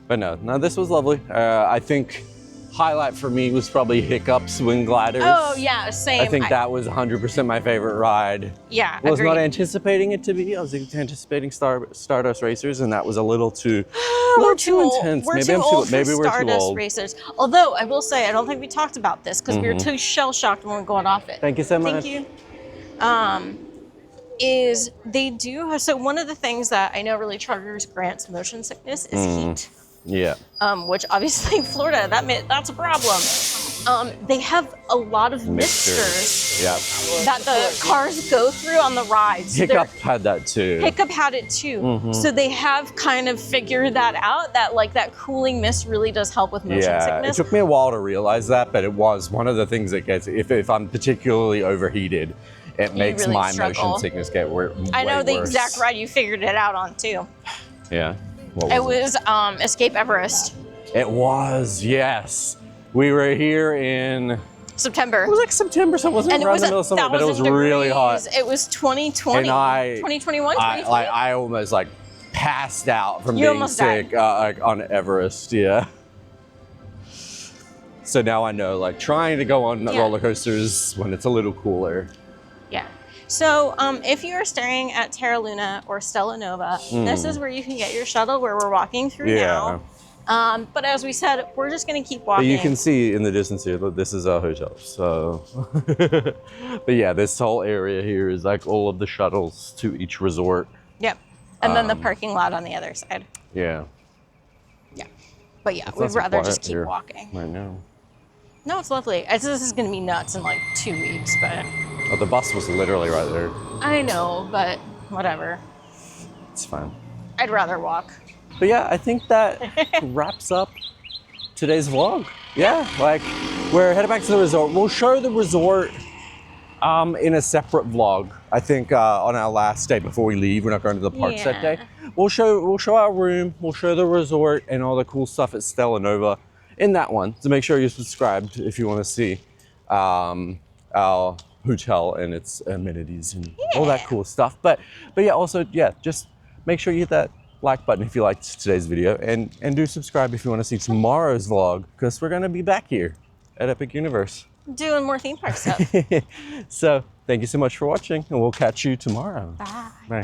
But no, this was lovely. I think highlight for me was probably Hiccup Swing Gliders. Oh yeah, same. I think that was 100% my favorite ride. Yeah, I was not agreed. anticipating it to be. I was anticipating Stardust Racers, and that was a little too, We're too intense. We're Maybe too I'm old maybe for we're too Stardust old. Racers. Although I will say, I don't think we talked about this because we were too shell shocked when we were going off it. Thank you so much. Thank you. Is they do have, so one of the things that I know really triggers Grant's motion sickness is heat. Yeah. Which obviously in Florida, that's a problem. They have a lot of mixtures Yeah. that the cars go through on the rides. Hiccup had that too. Hiccup had it too. So they have kind of figured that out, that like that cooling mist really does help with motion Yeah, it sickness. took me a while to realize that, but it was one of the things that gets, if I'm particularly overheated, it makes really my struggle. motion sickness get way I know the worse. exact ride you figured it out on too. Yeah. What It was Escape Everest, It was, yes. We were here in, September. it was like September, so it wasn't And it around was the middle of summer, but it was 1,000 really degrees. hot. It was 2020, And 2021, I almost like passed out from You being almost sick like on Everest, yeah. So now I know, like trying to go on roller coasters when it's a little cooler. Yeah. So if you are staring at Terra Luna or Stella Nova, this is where you can get your shuttle where we're walking through now. But as we said, we're just going to keep walking. But you can see in the distance here, look, this is our hotel. So, but yeah, this whole area here is like all of the shuttles to each resort. Yep. And then the parking lot on the other side. Yeah. Yeah. But yeah, It's we'd nice and rather quiet just keep here walking. right now. No, it's lovely. This is going to be nuts in like 2 weeks, but Oh, the bus was literally right there. I know, but whatever. It's fine. I'd rather walk. But yeah, I think that wraps up today's vlog. Yeah, like we're headed back to the resort. We'll show the resort in a separate vlog. I think on our last day before we leave. We're not going to the parks that day. We'll show our room. We'll show the resort and all the cool stuff at Stella Nova in that one. So make sure you're subscribed if you want to see our hotel and its amenities and all that cool stuff. But yeah, also just make sure you hit that like button if you liked today's video and do subscribe if you want to see tomorrow's vlog, because we're gonna be back here at Epic Universe Doing more theme park stuff. so thank you so much for watching, and we'll catch you tomorrow. Bye. Bye.